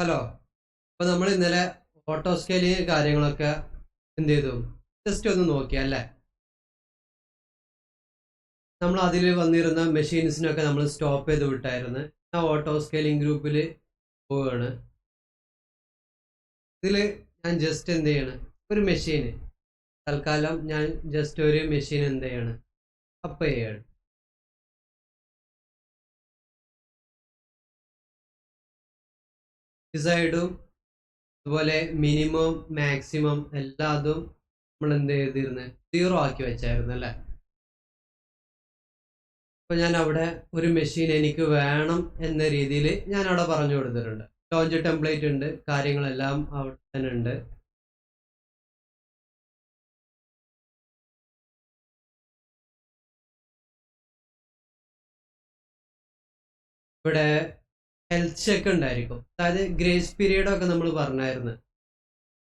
Hello. അപ്പോൾ നമ്മൾ ഇന്നലെ ഓട്ടോ സ്കെയിലിങ് കാര്യങ്ങളൊക്കെ എന്ത് ചെയ്തു, ജസ്റ്റ് ഒന്ന് നോക്കി അല്ലേ. നമ്മൾ അതിൽ വന്നിരുന്ന മെഷീൻസിനൊക്കെ നമ്മൾ സ്റ്റോപ്പ് ചെയ്ത് വിട്ടായിരുന്നു. ഞാൻ ഓട്ടോ സ്കെയിലിംഗ് ഗ്രൂപ്പിൽ പോവുകയാണ്. ഇതിൽ ഞാൻ ജസ്റ്റ് എന്ത് ചെയ്യണം, ഒരു മെഷീൻ തൽക്കാലം ഞാൻ ജസ്റ്റ് ഒരു മെഷീൻ എന്ത് ചെയ്യണം, അപ്പ് ചെയ്യാണ്. ഈ സൈഡും അതുപോലെ മിനിമം മാക്സിമം എല്ലാതും നമ്മൾ എന്ത് ചെയ്തിരുന്നത്, 0 ആക്കി വെച്ചായിരുന്നു അല്ലേ. അപ്പോൾ ഞാൻ അവിടെ ഒരു മെഷീൻ എനിക്ക് വേണം എന്ന രീതിയിൽ ഞാൻ അവിടെ പറഞ്ഞു കൊടുത്തിട്ടുണ്ട്. ലോഞ്ച് ടെംപ്ലേറ്റ് ഉണ്ട്, കാര്യങ്ങളെല്ലാം അവിടെ തന്നെ ഉണ്ട്. ഇവിടെ ഹെൽത്ത് ചെക്ക് ഉണ്ടായിരിക്കും, അതായത് ഗ്രേസ് പീരീഡ് ഒക്കെ നമ്മൾ പറഞ്ഞായിരുന്നു.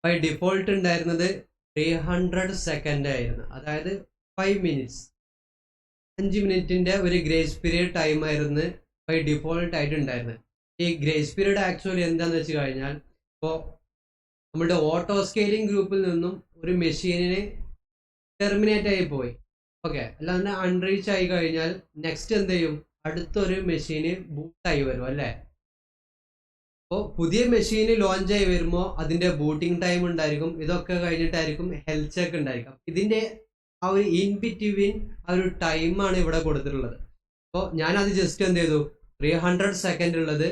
ബൈ ഡിഫോൾട്ട് ഉണ്ടായിരുന്നത് 300 സെക്കൻഡ് ആയിരുന്നു, അതായത് 5 മിനിറ്റ്സ്, 5 മിനിറ്റിന്റെ ഒരു ഗ്രേസ് പീരീഡ് ടൈം ആയിരുന്നു ബൈ ഡിഫോൾട്ട് ആയിട്ട് ഉണ്ടായിരുന്നത്. ഈ ഗ്രേസ് പീരീഡ് ആക്ച്വലി എന്താന്ന് വെച്ച് കഴിഞ്ഞാൽ, ഇപ്പോൾ നമ്മുടെ ഓട്ടോ സ്കെയിലിംഗ് ഗ്രൂപ്പിൽ നിന്നും ഒരു മെഷീനിന് ടെർമിനേറ്റ് ആയി പോയി, ഓക്കെ, അല്ലാതെ അൺറീച്ച് ആയി കഴിഞ്ഞാൽ നെക്സ്റ്റ് എന്ത് ചെയ്യും, അടുത്തൊരു മെഷീന് ബൂട്ടായി വരും അല്ലേ. അപ്പോൾ പുതിയ മെഷീന് ലോഞ്ച് ആയി വരുമ്പോൾ അതിന്റെ ബൂട്ടിംഗ് ടൈം ഉണ്ടായിരിക്കും, ഇതൊക്കെ കഴിഞ്ഞിട്ടായിരിക്കും ഹെൽത്ത് ചെക്ക് ഉണ്ടായിരിക്കും. ഇതിന്റെ ആ ഒരു ഇൻ ബിറ്റ്വീൻ ആ ഒരു ടൈമാണ് ഇവിടെ കൊടുത്തിട്ടുള്ളത്. അപ്പോൾ ഞാനത് ജസ്റ്റ് എന്ത് ചെയ്തു, 300 സെക്കൻഡ് ഉള്ളത്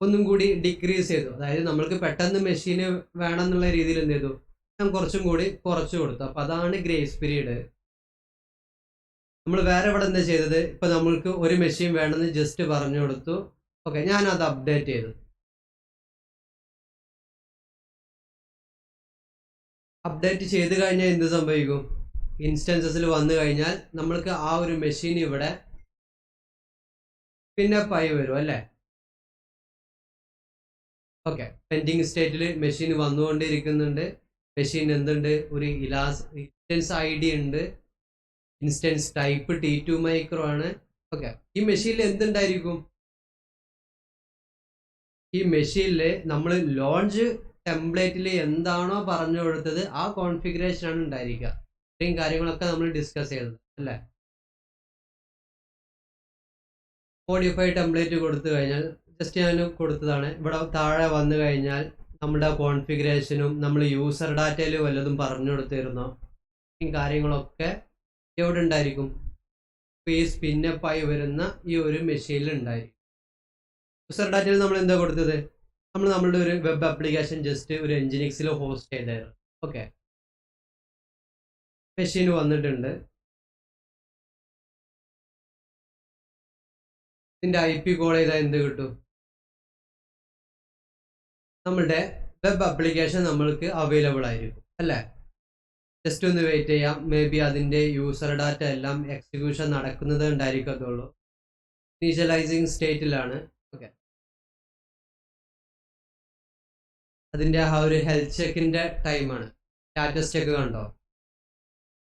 ഒന്നും കൂടി ഡിക്രീസ് ചെയ്തു. അതായത് നമ്മൾക്ക് പെട്ടെന്ന് മെഷീന് വേണം എന്നുള്ള രീതിയിൽ എന്ത് ചെയ്തു, ഞാൻ കുറച്ചും കൂടി കുറച്ചു കൊടുത്തു. അപ്പോൾ അതാണ് ഗ്രേസ് പീരീഡ്. നമ്മൾ വേറെ ഇവിടെ എന്താ ചെയ്തത്, ഇപ്പം നമ്മൾക്ക് ഒരു മെഷീൻ വേണമെന്ന് ജസ്റ്റ് പറഞ്ഞു കൊടുത്തു, ഓക്കെ, ഞാനത് അപ്ഡേറ്റ് ചെയ്തു. അപ്ഡേറ്റ് ചെയ്ത് കഴിഞ്ഞാൽ എന്ത് സംഭവിക്കും, ഇൻസ്റ്റൻസസിൽ വന്നു കഴിഞ്ഞാൽ നമ്മൾക്ക് ആ ഒരു മെഷീൻ ഇവിടെ പിന്നപ്പ് ആയി വരും അല്ലേ. ഓക്കെ, പെൻഡിങ് സ്റ്റേറ്റിൽ മെഷീൻ വന്നുകൊണ്ടിരിക്കുന്നുണ്ട്. മെഷീൻ എന്തുണ്ട്, ഒരു ഇൻസ്റ്റൻസ് ID ഉണ്ട്, ഇൻസ്റ്റൻസ് ടൈപ്പ് T2 മൈക്രോ ആണ്. ഓക്കെ, ഈ മെഷീനിൽ എന്തുണ്ടായിരിക്കും, ഈ മെഷീനിൽ നമ്മൾ ലോഞ്ച് ടെംപ്ലേറ്റിൽ എന്താണോ പറഞ്ഞു കൊടുത്തത് ആ കോൺഫിഗറേഷൻ ആണ് ഉണ്ടായിരിക്കുക. ഇത്രയും കാര്യങ്ങളൊക്കെ നമ്മൾ ഡിസ്കസ് ചെയ്തത് അല്ലേ. മോഡിഫൈ ടെംപ്ലേറ്റ് കൊടുത്തു കഴിഞ്ഞാൽ, ജസ്റ്റ് ഞാൻ കൊടുത്തതാണ്, ഇവിടെ താഴെ വന്നു കഴിഞ്ഞാൽ നമ്മുടെ കോൺഫിഗറേഷനും നമ്മൾ യൂസർ ഡാറ്റയിൽ വല്ലതും പറഞ്ഞു കൊടുത്തിരുന്നോ ഈ കാര്യങ്ങളൊക്കെ എവിടെ ഉണ്ടായിരിക്കും, ഈ സ്പിന്നപ്പായി വരുന്ന ഈ ഒരു മെഷീനിൽ ഉണ്ടായിരിക്കും. യൂസർ ഡാറ്റയിൽ നമ്മൾ എന്താ കൊടുത്തത്, നമ്മൾ നമ്മളുടെ ഒരു വെബ് ആപ്ലിക്കേഷൻ ജസ്റ്റ് ഒരു എൻജിനിക്സിൽ ഹോസ്റ്റ് ചെയ്തായിരുന്നു. ഓക്കെ, മെഷീൻ വന്നിട്ടുണ്ട്. ഇതിന്റെ IP കോൾ ചെയ്താൽ എന്ത് കിട്ടും, നമ്മളുടെ വെബ് ആപ്ലിക്കേഷൻ നമ്മൾക്ക് അവൈലബിൾ ആയിരിക്കും അല്ലേ. ജസ്റ്റ് ഒന്ന് വെയിറ്റ് ചെയ്യാം, മേ ബി അതിൻ്റെ യൂസർ ഡാറ്റ എല്ലാം എക്സിക്യൂഷൻ നടക്കുന്നത് ഉണ്ടായിരിക്കത്തുള്ളൂ. ഇനീഷ്യലൈസിങ് സ്റ്റേറ്റിലാണ്. ഓക്കെ, അതിൻ്റെ ആ ഒരു ഹെൽത്ത് ചെക്കിൻ്റെ ടൈമാണ്. സ്റ്റാറ്റസ് ചെക്ക് കണ്ടോ,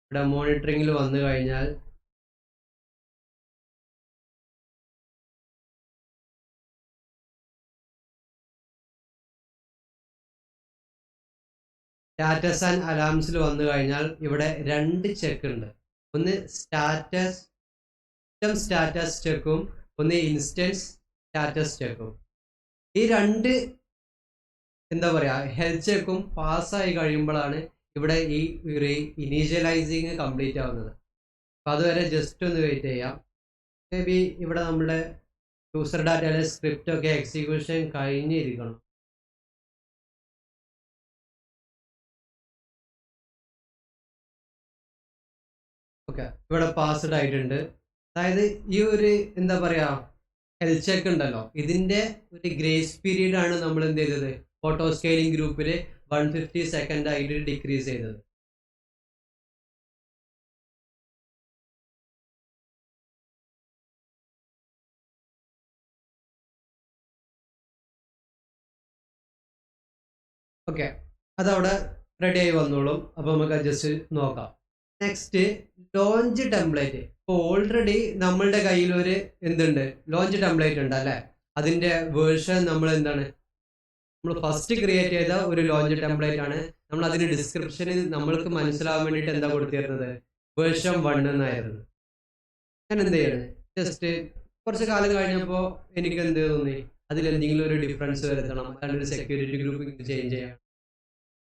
ഇവിടെ മോണിറ്ററിങ്ങിൽ വന്നു കഴിഞ്ഞാൽ സ്റ്റാറ്റസ് ആൻഡ് അലാംസിൽ വന്നു കഴിഞ്ഞാൽ ഇവിടെ 2 ചെക്ക് ഉണ്ട്. ഒന്ന് സ്റ്റാറ്റസ് സ്റ്റാറ്റസ് ചെക്കും, ഒന്ന് ഇൻസ്റ്റൻസ് സ്റ്റാറ്റസ് ചെക്കും. ഈ 2 എന്താ പറയുക, ഹെൽത്ത് ചെക്കും പാസ്സായി കഴിയുമ്പോഴാണ് ഇവിടെ ഈ ഒരു ഇനീഷ്യലൈസിങ് കംപ്ലീറ്റ് ആവുന്നത്. അപ്പോൾ അതുവരെ ജസ്റ്റ് ഒന്ന് വെയിറ്റ് ചെയ്യാം. മേ ബി ഇവിടെ നമ്മുടെ യൂസർ ഡാറ്റയിലെ സ്ക്രിപ്റ്റ് ഒക്കെ എക്സിക്യൂഷൻ കഴിഞ്ഞിരിക്കണം. ഓക്കെ, ഇവിടെ പാസ്ഡ് ആയിട്ടുണ്ട്. അതായത് ഈ ഒരു എന്താ പറയുക, ഹെൽത്ത് ചെക്ക് ഉണ്ടല്ലോ, ഇതിൻ്റെ ഒരു ഗ്രേസ് പീരീഡ് ആണ് നമ്മൾ എന്ത് ചെയ്തത്, ഓട്ടോ സ്കെയിലിംഗ് ഗ്രൂപ്പിൽ 150 സെക്കൻഡ് ആയിട്ട് ഡിക്രീസ് ചെയ്തത്. ഓക്കെ, അതവിടെ റെഡി ആയി വന്നോളും. അപ്പോൾ നമുക്ക് ജസ്റ്റ് നോക്കാം. Next launch template. ഇപ്പോൾ ഓൾറെഡി നമ്മളുടെ കയ്യിൽ ഒരു എന്തുണ്ട്, ലോഞ്ച് ടെംപ്ലേറ്റ് ഉണ്ട് അല്ലേ. അതിൻ്റെ വേർഷൻ നമ്മൾ എന്താണ്, നമ്മൾ ഫസ്റ്റ് ക്രിയേറ്റ് ചെയ്ത ഒരു ലോഞ്ച് ടെംപ്ലേറ്റ് ആണ്. നമ്മൾ അതിന് ഡിസ്ക്രിപ്ഷനിൽ നമ്മൾക്ക് മനസ്സിലാവാൻ വേണ്ടിയിട്ട് എന്താ കൊടുത്തിരുന്നത്, വേർഷൻ 1 എന്നായിരുന്നു. ഞാൻ എന്ത് ചെയ്യണം, ജസ്റ്റ് കുറച്ച് കാലം കഴിഞ്ഞപ്പോൾ എനിക്ക് എന്ത് തോന്നി, അതിലെന്തെങ്കിലും ഒരു ഡിഫറൻസ് വരുത്തണം, അല്ലെങ്കിൽ ഒരു സെക്യൂരിറ്റി ഗ്രൂപ്പ് എനിക്ക് ചേഞ്ച് ചെയ്യണം,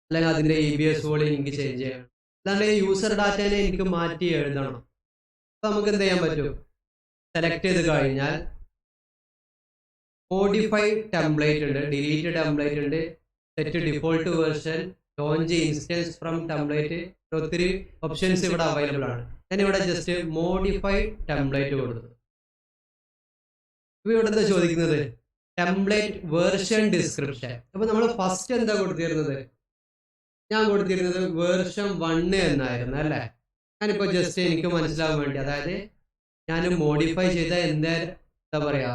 അല്ലെങ്കിൽ അതിൻ്റെ EBS വോളിയം എനിക്ക് ചേഞ്ച് ചെയ്യണം, അല്ലാണ്ട് യൂസർ ഡാറ്റേനെ എനിക്ക് മാറ്റി എഴുതണം. അപ്പോൾ നമുക്ക് എന്ത് ചെയ്യാൻ പറ്റും, സെലക്ട് ചെയ്ത് കഴിഞ്ഞാൽ മോഡിഫൈ ടെംപ്ലേറ്റ് ഉണ്ട്, ഡിലീറ്റ് ടെംപ്ലേറ്റ് ഉണ്ട്, set default version, launch instance from template, ഒത്തിരി ഓപ്ഷൻസ് ഇവിടെ അവൈലബിൾ ആണ്. ഞാൻ ഇവിടെ ജസ്റ്റ് മോഡിഫൈ ടെംപ്ലേറ്റ് കൊടുത്തു. ഇവിടെ എന്താ ചോദിക്കുന്നത്, ടെംപ്ലേറ്റ് വേർഷൻ ഡിസ്ക്രിപ്ഷൻ. അപ്പൊ നമ്മൾ ഫസ്റ്റ് എന്താ കൊടുത്തിരുന്നത്, ഞാൻ കൊടുത്തിരുന്നത് വേർഷൻ 1 എന്നായിരുന്നു അല്ലേ. ഞാനിപ്പോ ജസ്റ്റ് എനിക്ക് മനസ്സിലാവാൻ വേണ്ടി, അതായത് ഞാൻ മോഡിഫൈ ചെയ്ത എന്താ പറയാ,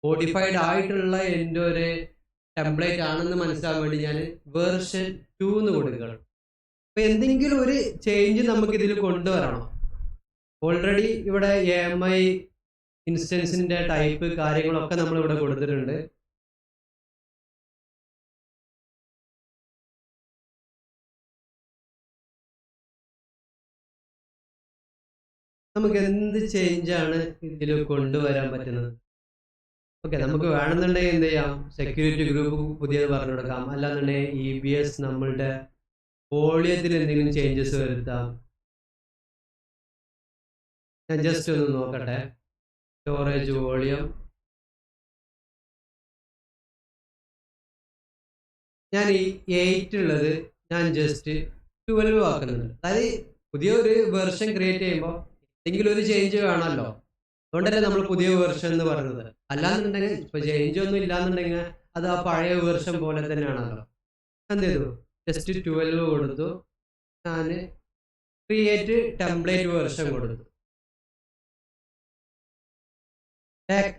മോഡിഫൈഡ് ആയിട്ടുള്ള എൻ്റെ ഒരു ടെംപ്ലേറ്റ് ആണെന്ന് മനസ്സിലാവാൻ വേണ്ടി ഞാൻ വേർഷൻ 2 എന്ന് കൊടുക്കണം. അപ്പൊ എന്തെങ്കിലും ഒരു ചേഞ്ച് നമുക്ക് ഇതിൽ കൊണ്ടുവരണം. ഓൾറെഡി ഇവിടെ AMI ഇൻസ്റ്റൻസിന്റെ ടൈപ്പ് കാര്യങ്ങളൊക്കെ നമ്മൾ ഇവിടെ കൊടുത്തിട്ടുണ്ട്. നമുക്ക് എന്ത് ചേഞ്ചാണ് ഇതിൽ കൊണ്ടുവരാൻ പറ്റുന്നത്? ഓക്കെ, നമുക്ക് വേണമെന്നുണ്ടെങ്കിൽ എന്ത് ചെയ്യാം, സെക്യൂരിറ്റി ഗ്രൂപ്പ് പുതിയത് പറഞ്ഞു കൊടുക്കാം, അല്ലാന്നുണ്ടെങ്കിൽ EBS നമ്മളുടെ വോളിയത്തിൽ എന്തെങ്കിലും ചേഞ്ചസ് വരുത്താം. ഞാൻ ജസ്റ്റ് ഒന്ന് നോക്കട്ടെ, സ്റ്റോറേജ് വോളിയം ഞാൻ ഈ 8 ഉള്ളത് ഞാൻ ജസ്റ്റ് 12 ആക്കുന്നുണ്ട്. അതായത് പുതിയൊരു വെർഷൻ ക്രിയേറ്റ് ചെയ്യുമ്പോൾ എന്തെങ്കിലും ഒരു ചേഞ്ച് വേണമല്ലോ, അതുകൊണ്ടല്ലേ നമ്മൾ പുതിയ വെർഷൻ എന്ന് പറയുന്നത്. അല്ലാന്നുണ്ടെങ്കിൽ ഇപ്പൊ ചേഞ്ച് ഒന്നും ഇല്ലാന്നുണ്ടെങ്കിൽ അത് ആ പഴയ വെർഷൻ പോലെ തന്നെയാണല്ലോ. എന്ത് ചെയ്തു, ജസ്റ്റ് 12 കൊടുത്തു, ഞാൻ ക്രിയേറ്റ് ടെംപ്ലേറ്റ് വെർഷൻ കൊടുത്തു.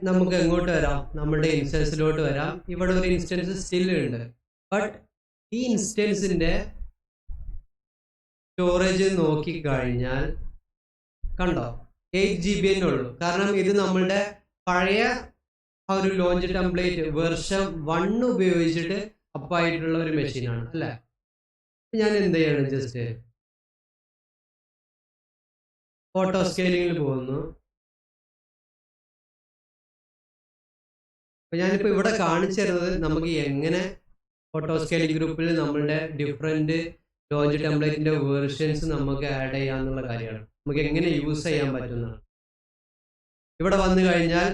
നമുക്ക് എങ്ങോട്ട് വരാം, നമ്മുടെ ഇൻസ്റ്റൻസിലോട്ട് വരാം. ഇവിടെ ഒരു ഇൻസ്റ്റൻസ് സ്റ്റിൽ ഉണ്ട്, ബട്ട് ഈ ഇൻസ്റ്റൻസിന്റെ സ്റ്റോറേജ് നോക്കിക്കഴിഞ്ഞാൽ കണ്ടോ 8 GB ഉള്ളൂ. കാരണം ഇത് നമ്മളുടെ പഴയ ആ ഒരു ലോഞ്ച് ടെംപ്ലേറ്റ് വേർഷൻ 1 ഉപയോഗിച്ചിട്ട് അപ്പായിട്ടുള്ള ഒരു മെഷീനാണ് അല്ലേ. ഞാൻ എന്ത് ചെയ്യണം, ജസ്റ്റ് ഫോട്ടോ സ്കെയിലിങ്ങിൽ പോകുന്നു. അപ്പൊ ഞാനിപ്പോ ഇവിടെ കാണിച്ചു തരുന്നത് നമുക്ക് എങ്ങനെ ഫോട്ടോ സ്കെയിലിംഗ് ഗ്രൂപ്പിൽ നമ്മളുടെ ഡിഫറെന്റ് ലോഞ്ച് ടെംപ്ലേറ്റിന്റെ വേർഷൻസ് നമുക്ക് ആഡ് ചെയ്യാന്നുള്ള കാര്യമാണ്. നമുക്ക് എങ്ങനെ യൂസ് ചെയ്യാൻ പറ്റുന്നതാണ്. ഇവിടെ വന്നു കഴിഞ്ഞാൽ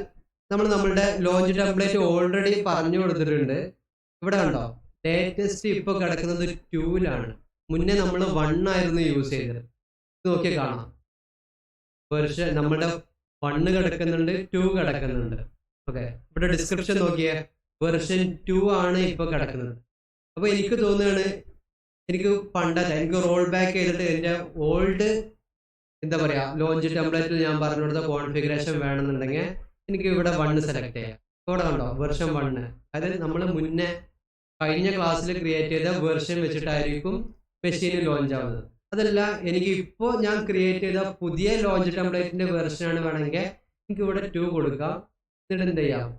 നമ്മൾ നമ്മളുടെ ലോഞ്ച് ടെംപ്ലേറ്റ് ഓൾറെഡി പറഞ്ഞു കൊടുത്തിട്ടുണ്ട്. ഇവിടെ കണ്ടോ, ലേറ്റസ്റ്റ് ഇപ്പോൾ കിടക്കുന്നത് 2-ലാണ്. മുന്നേ നമ്മൾ 1 ആയിരുന്നു യൂസ് ചെയ്തത്. നോക്കിയാൽ കാണാം, വെർഷൻ നമ്മുടെ 1 കിടക്കുന്നുണ്ട്, 2 കിടക്കുന്നുണ്ട്. ഓക്കെ, ഇവിടെ ഡിസ്ക്രിപ്ഷൻ നോക്കിയേ, വെർഷൻ 2 ആണ് ഇപ്പോൾ കിടക്കുന്നത്. അപ്പോൾ എനിക്ക് തോന്നുകയാണ്, എനിക്ക് പണ്ടത്തെ എനിക്ക് റോൾ ബാക്ക് ചെയ്തിട്ട് എൻ്റെ ഓൾഡ് എന്താ പറയാ ലോഞ്ച് ടെംപ്ലേറ്റിൽ ഞാൻ പറഞ്ഞു കൊടുത്ത കോൺഫിഗറേഷൻ വേണമെന്നുണ്ടെങ്കിൽ എനിക്ക് ഇവിടെ 1 സെലക്ട് ചെയ്യാം. ഇവിടെ കണ്ടോ, വെർഷൻ 1. അതായത് നമ്മൾ മുന്നേ കഴിഞ്ഞ ക്ലാസ്സിൽ ക്രിയേറ്റ് ചെയ്ത വെർഷൻ വെച്ചിട്ടായിരിക്കും മെഷീൻ ലോഞ്ച് ആവുന്നത്. അതല്ല, എനിക്ക് ഇപ്പോൾ ഞാൻ ക്രിയേറ്റ് ചെയ്ത പുതിയ ലോഞ്ച് ടെംപ്ലേറ്റിന്റെ വെർഷനാണ് വേണമെങ്കിൽ എനിക്ക് ഇവിടെ 2 കൊടുക്കാം. എന്നിട്ട് എന്ത് ചെയ്യാം,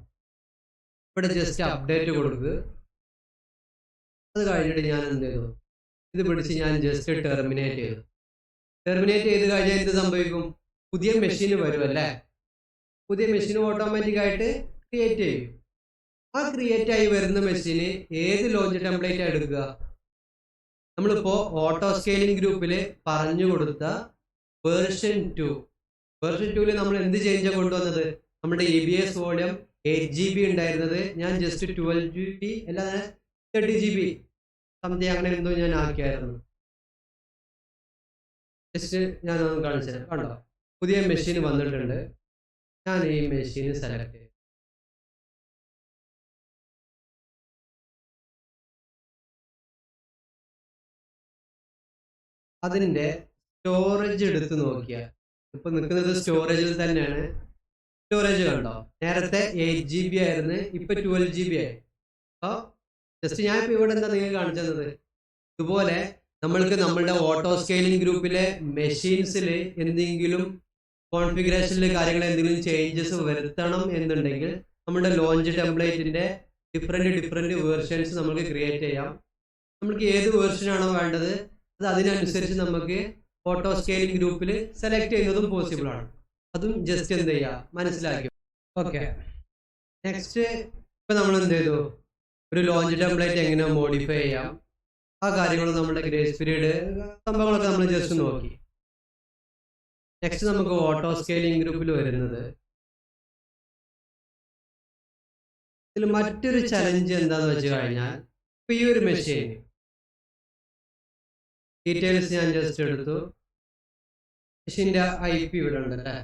ഇവിടെ ജസ്റ്റ് അപ്ഡേറ്റ് കൊടുക്കുക. അത് കഴിഞ്ഞിട്ട് ഞാൻ എന്ത് ചെയ്തു, ഇത് പിടിച്ച് ഞാൻ ജസ്റ്റ് ടെർമിനേറ്റ് ചെയ്തു. ടെർമിനേറ്റ് ചെയ്ത് കഴിഞ്ഞാൽ എന്ത് സംഭവിക്കും, പുതിയ മെഷീൻ വരും അല്ലേ. പുതിയ മെഷീൻ ഓട്ടോമാറ്റിക് ആയിട്ട് ക്രിയേറ്റ് ചെയ്യും. ആ ക്രിയേറ്റ് ആയി വരുന്ന മെഷീന് ഏത് ലോഞ്ച് ടെംപ്ലേറ്റ് എടുക്കുക, നമ്മളിപ്പോ ഓട്ടോ സ്കെയിലിംഗ് ഗ്രൂപ്പിൽ പറഞ്ഞു കൊടുത്ത വേർഷൻ 2. വേർഷൻ 2 നമ്മൾ എന്ത് ചേഞ്ച് കൊണ്ടുവന്നത്, നമ്മുടെ EBS വോളിയം 8 GB ഉണ്ടായിരുന്നത് ഞാൻ ജസ്റ്റ് 12 GB അല്ലാതെ 30 GB സംതിങ് അങ്ങനെ എന്തോ ഞാൻ ആക്കിയായിരുന്നു. ജസ്റ്റ് ഞാൻ കാണിച്ചത് കണ്ടോ, പുതിയ മെഷീൻ വന്നിട്ടുണ്ട്. ഞാൻ ഈ മെഷീൻ സെലക്ട് ചെയ്തു. അതിൻ്റെ സ്റ്റോറേജ് എടുത്ത് നോക്കിയാൽ ഇപ്പൊ നിൽക്കുന്നത് സ്റ്റോറേജിൽ തന്നെയാണ്. സ്റ്റോറേജ് കണ്ടോ, നേരത്തെ 8 GB ആയിരുന്നു, ഇപ്പൊ 12 GB ആയി. അപ്പോൾ ജസ്റ്റ് ഞാൻ ഇപ്പൊ ഇവിടെ എന്താ നിങ്ങൾ കാണിച്ചത്, ഇതുപോലെ നമ്മൾക്ക് നമ്മളുടെ ഓട്ടോ സ്കെയിലിംഗ് ഗ്രൂപ്പിലെ മെഷീൻസിൽ എന്തെങ്കിലും കോൺഫിഗറേഷനിലെ കാര്യങ്ങൾ എന്തെങ്കിലും ചേഞ്ചസ് വരുത്തണം എന്നുണ്ടെങ്കിൽ നമ്മുടെ ലോഞ്ച് ടെംപ്ലേറ്റിന്റെ ഡിഫറെൻറ്റ് വേർഷൻസ് നമുക്ക് ക്രിയേറ്റ് ചെയ്യാം. നമുക്ക് ഏത് വേർഷനാണോ വേണ്ടത് അത് അതിനനുസരിച്ച് നമുക്ക് ഫോട്ടോ സ്കെയിലിംഗ് ഗ്രൂപ്പിൽ സെലക്ട് ചെയ്യുന്നതും പോസിബിൾ ആണ്. അതും ജസ്റ്റ് എന്ത് ചെയ്യുക, മനസ്സിലാക്കി. ഓക്കെ, നെക്സ്റ്റ് ഇപ്പം നമ്മൾ എന്ത് ചെയ്തു, ഒരു ലോഞ്ച് ടെംപ്ലേറ്റ് എങ്ങനെ മോഡിഫൈ ചെയ്യാം, ആ കാര്യങ്ങൾ നമ്മുടെ ഗ്രേസ് പീരീഡ് സംഭവങ്ങളൊക്കെ നമ്മൾ ജസ്റ്റ് നോക്കി. നെക്സ്റ്റ് നമുക്ക് ഓട്ടോ സ്കെയിലിംഗ് ഗ്രൂപ്പിൽ വരുന്നത്, ഇതിൽ മറ്റൊരു ചലഞ്ച് എന്താന്ന് വെച്ച് കഴിഞ്ഞാൽ, ഇപ്പൊ ഈ ഒരു മെഷീൻ ഡീറ്റെയിൽസ് ഞാൻ ജസ്റ്റ് എടുത്തു. മെഷീൻ്റെ IP ഇവിടെ ഉണ്ട് അല്ലേ.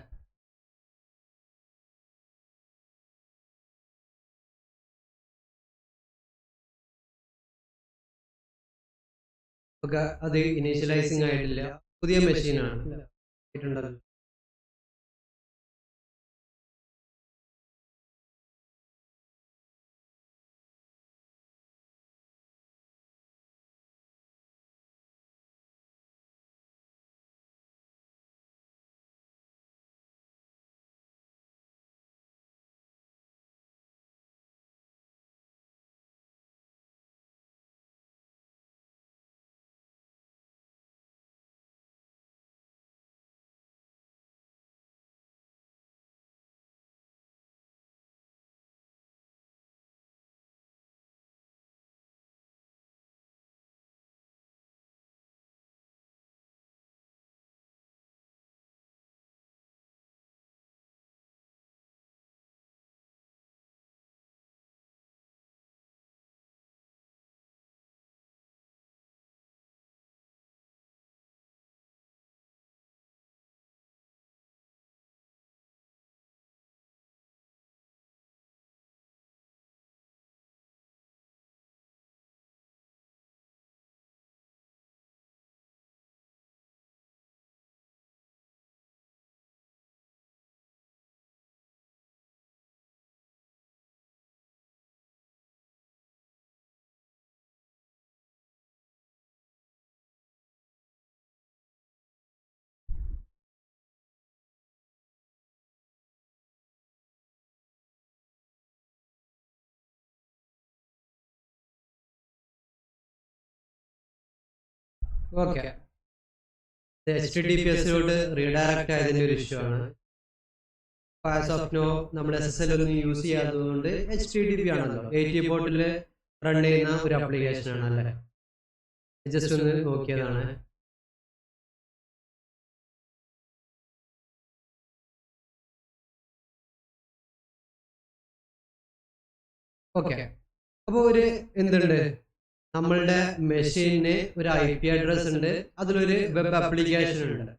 അത് ഇനീഷ്യലൈസിങ് ആയിട്ടില്ല, പുതിയ മെഷീനാണ്. ഓക്കെ, HTTPSലോട്ട് റീഡയറക്റ്റ് ആയതിൻ്റെ ഒരു ഇഷ്യൂ ആണ്. ആസ് ഓഫ് നോ നമ്മൾ SSL ഒന്നും യൂസ് ചെയ്യാത്തതുകൊണ്ട് HTTP ആണല്ലോ, AT പോർട്ടിൽ റൺ ചെയ്യുന്ന ഒരു ആപ്ലിക്കേഷൻ ആണ് അല്ലേ. ജസ്റ്റ് ഒന്ന് നോക്കിയതാണ്. ഓക്കെ, അപ്പോൾ ഒരു എന്തുണ്ട്, നമ്മളുടെ മെഷീനിന് ഒരു IP അഡ്രസ് ഉണ്ട്, അതിലൊരു വെബ് ആപ്ലിക്കേഷൻ ഉണ്ട്.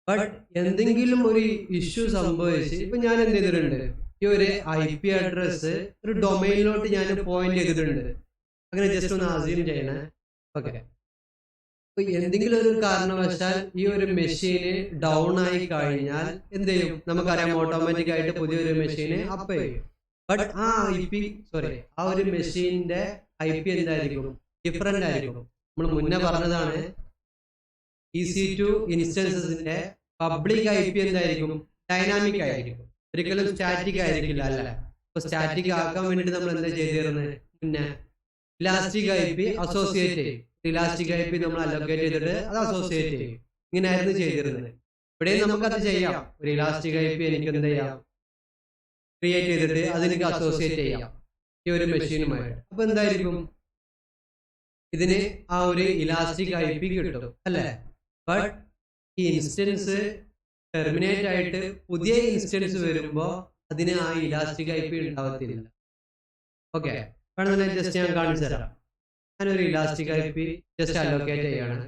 ബട്ട് എന്തെങ്കിലും ഒരു ഇഷ്യൂ സംഭവിച്ച് ഇപ്പൊ ഞാൻ എന്ത് ചെയ്തിട്ടുണ്ട്, ഈ ഒരു IP അഡ്രസ് ഒരു ഡൊമൈനിലോട്ട് ഞാൻ പോയിന്റ് ചെയ്തിട്ടുണ്ട്. അങ്ങനെ ജസ്റ്റ് ഒന്ന് അസ്യൂം ചെയ്യണേ. ഓക്കെ, അപ്പൊ എന്തെങ്കിലും ഒരു കാരണവശാൽ ഈ ഒരു മെഷീന് ഡൗൺ ആയി കഴിഞ്ഞാൽ എന്ത് ചെയ്യും, നമുക്കറിയാം ഓട്ടോമാറ്റിക് ആയിട്ട് പുതിയൊരു മെഷീന് അപ്പ് ചെയ്യും. ബട്ട് ആ ഒരു മെഷീന്റെ IP എന്തായിരിക്കും, ഡിഫറെന്റ് ആയിരിക്കും. നമ്മൾ മുന്നേ പറഞ്ഞതാണ്, EC2 ഇൻസ്റ്റൻസസിന്റെ പബ്ലിക് IP എന്തായിരിക്കും, ഡൈനാമിക് ആയിരിക്കും, ഒരിക്കലും സ്റ്റാറ്റിക് ആയിരിക്കില്ല അല്ലേ. അപ്പൊ സ്റ്റാറ്റിക് ആക്കാൻ വേണ്ടിയിട്ട് നമ്മൾ എന്താ ചെയ്തിരുന്നത്, പിന്നെ ഇലാസ്റ്റിക് IP അസോസിയേറ്റ് ചെയ്യും. ഇലാസ്റ്റിക് IP നമ്മൾ അലോക്കേറ്റ് ചെയ്തിട്ട് അത് അസോസിയേറ്റ് ചെയ്യും. ഇങ്ങനെയായിരുന്നു ചെയ്തിരുന്നത്. ഇവിടെ നമുക്കത് ചെയ്യാം. ഒരു ഇലാസ്റ്റിക് IP എനിക്ക് എന്ത് ചെയ്യാം, ക്രിയേറ്റ് ചെയ്തിട്ട് അതെനിക്ക് അസോസിയേറ്റ് ചെയ്യാം ഈ ഒരു മെഷീനുമായിട്ട്. അപ്പൊ എന്തായിരിക്കും, ഇതിന് ആ ഒരു ഇലാസ്റ്റിക് IP കിട്ടും അല്ലേ. ബട്ട് ഈ ഇൻസ്റ്റൻസ് ടെർമിനേറ്റ് ആയിട്ട് പുതിയ ഇൻസ്റ്റൻസ് വരുമ്പോൾ അതിന് ആ ഇലാസ്റ്റിക് IP ഉണ്ടാവത്തില്ല. ഓക്കെ, വേണമെന്ന് ജസ്റ്റ് ഞാൻ കാണിച്ചു തരാം. ഞാനൊരു ഇലാസ്റ്റിക് IP ജസ്റ്റ് അലോക്കേറ്റ് ചെയ്യാണ്.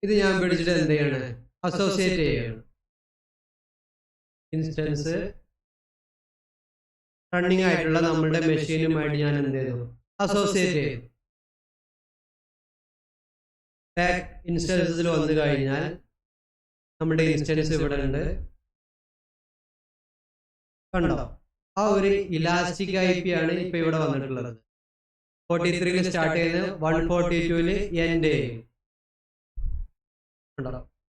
ഇത് ഞാൻ പിടിച്ചിട്ട് എന്ത് ചെയ്യാണ്, അസോസിയേറ്റ് ചെയ്യണം. ഇൻസ്റ്റൻസ് റണ്ണിങ് ആയിട്ടുള്ള നമ്മുടെ മെഷീനുമായിട്ട് ഞാൻ എന്ത് ചെയ്തു, അസോസിയേറ്റ് ചെയ്തു. ബാക്ക് ഇൻസ്റ്റൻസിൽ വന്നു കഴിഞ്ഞാൽ നമ്മുടെ ഇൻസ്റ്റൻസ് ഇവിടെ ഉണ്ട്, കണ്ടോ. ആ ഒരു ഇലാസ്റ്റിക് IP ആണ് ഇപ്പൊ ഇവിടെ വന്നിട്ടുള്ളത്. 43 സ്റ്റാർട്ട് ചെയ്ത് 142 എൻഡ് ചെയ്യും.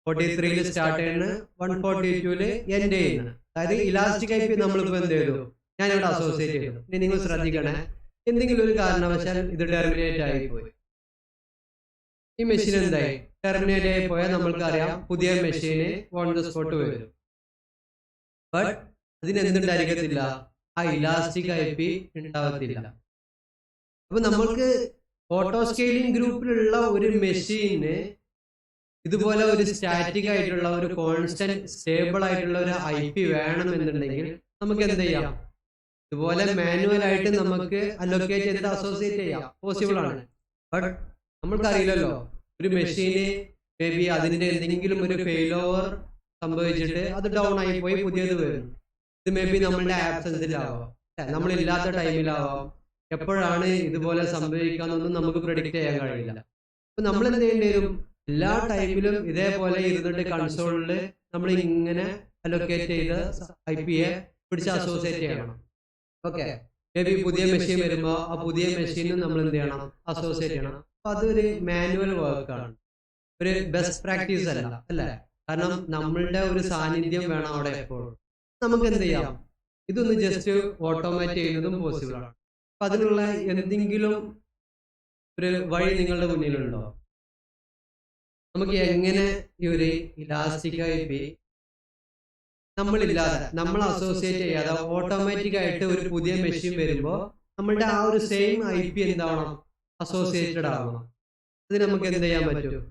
43 സ്റ്റാർട്ട് ചെയ്യുന്നത് 142 എൻഡ് ചെയ്യുന്നത്. അതായത് ഇലാസ്റ്റിക് IP നമ്മളിപ്പോൾ എന്ത് ചെയ്തു, ഞാനിവിടെ അസോസിയേറ്റ് ചെയ്തു. ഇനി നിങ്ങൾ ശ്രദ്ധിക്കണേ, എന്തെങ്കിലും ഒരു കാരണവശാൽ ഇത് ടെർമിനേറ്റ് ആയിപ്പോയി, ഈ മെഷീൻ എന്തായി ടെർമിനേറ്റ് ആയി പോയാൽ നമ്മൾക്കറിയാം പുതിയ മെഷീന് ഓൺ ദ സ്പോട്ട് വരും. ബട്ട് അതിന് എന്തുണ്ടായിരിക്കത്തില്ല, ആ ഇലാസ്റ്റിക് IP ഉണ്ടാവത്തില്ല. അപ്പൊ നമ്മൾക്ക് ഓട്ടോ സ്കെയിലിംഗ് ഗ്രൂപ്പിലുള്ള ഒരു മെഷീന് ഇതുപോലെ ഒരു സ്റ്റാറ്റിക് ആയിട്ടുള്ള ഒരു കോൺസ്റ്റന്റ് സ്റ്റേബിൾ ആയിട്ടുള്ള ഒരു IP വേണമെന്നുണ്ടെങ്കിൽ നമുക്ക് എന്ത് ചെയ്യാം, ഇതുപോലെ മാനുവൽ ആയിട്ട് നമുക്ക് അലോക്കേറ്റ് ചെയ്തിട്ട് അസോസിയേറ്റ് ചെയ്യാം, പോസിബിൾ ആണ്. ബട്ട് നമ്മൾക്കറിയില്ലല്ലോ, ഒരു മെഷീന് മേ ബി അതിന്റെ എന്തെങ്കിലും ഒരു ഫെയിൽ ഓവർ സംഭവിച്ചിട്ട് അത് ഡൗൺ ആയി പോയി പുതിയത് വരും. ഇത് മേ ബി നമ്മളുടെ ആബ്സെൻസിലാവാം, നമ്മളില്ലാത്ത ടൈമിലാവാം. എപ്പോഴാണ് ഇതുപോലെ സംഭവിക്കാന്നൊന്നും നമുക്ക് പ്രെഡിക്റ്റ് ചെയ്യാൻ കഴിയില്ല. അപ്പൊ നമ്മൾ എന്ത് ചെയ്യേണ്ടി വരും, എല്ലാ ടൈമിലും ഇതേപോലെ ഇരുന്നിട്ട് കൺസോളിൽ നമ്മൾ ഇങ്ങനെ അലോക്കേറ്റ് ചെയ്ത് IP യെ പിടിച്ച് അസോസിയേറ്റ് ചെയ്യണം. ഓക്കെ, മേ ബി പുതിയ മെഷീൻ വരുമ്പോൾ ആ പുതിയ മെഷീനും നമ്മൾ എന്ത് ചെയ്യണം, അസോസിയേറ്റ് ചെയ്യണം. അപ്പൊ അതൊരു മാനുവൽ വർക്കാണ്, ഒരു ബെസ്റ്റ് പ്രാക്ടീസ് അല്ല അല്ലേ? കാരണം നമ്മളുടെ ഒരു സാന്നിധ്യം വേണം അവിടെ എപ്പോഴും. നമുക്ക് എന്ത് ചെയ്യാം, ഇതൊന്ന് ജസ്റ്റ് ഓട്ടോമാറ്റ് ചെയ്യുന്നതും പോസിബിൾ ആണ്. അപ്പൊ അതിനുള്ള എന്തെങ്കിലും ഒരു വഴി നിങ്ങളുടെ മുന്നിലുണ്ടോ? നമുക്ക് എങ്ങനെ ഈ ഒരു ഇലാസ്റ്റിക് IP നമ്മളില്ലാതെ, നമ്മൾ അസോസിയേറ്റ് ചെയ്യാതെ ഓട്ടോമാറ്റിക് ആയിട്ട് ഒരു പുതിയ മെഷീൻ വരുമ്പോൾ നമ്മളുടെ ആ ഒരു സെയിം IP എന്താവണം, അസോസിയേറ്റഡ് ആവണം. അത് നമുക്ക് എന്ത് ചെയ്യാൻ പറ്റും?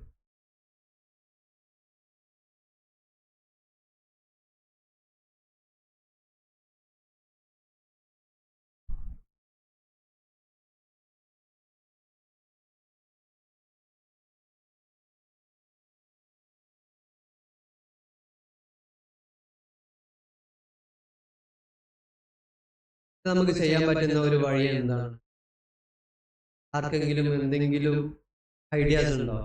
നമുക്ക് ചെയ്യാൻ പറ്റുന്ന ഒരു വഴി എന്താണ്? ആർക്കെങ്കിലും എന്തെങ്കിലും ഐഡിയാസ് ഉണ്ടോ?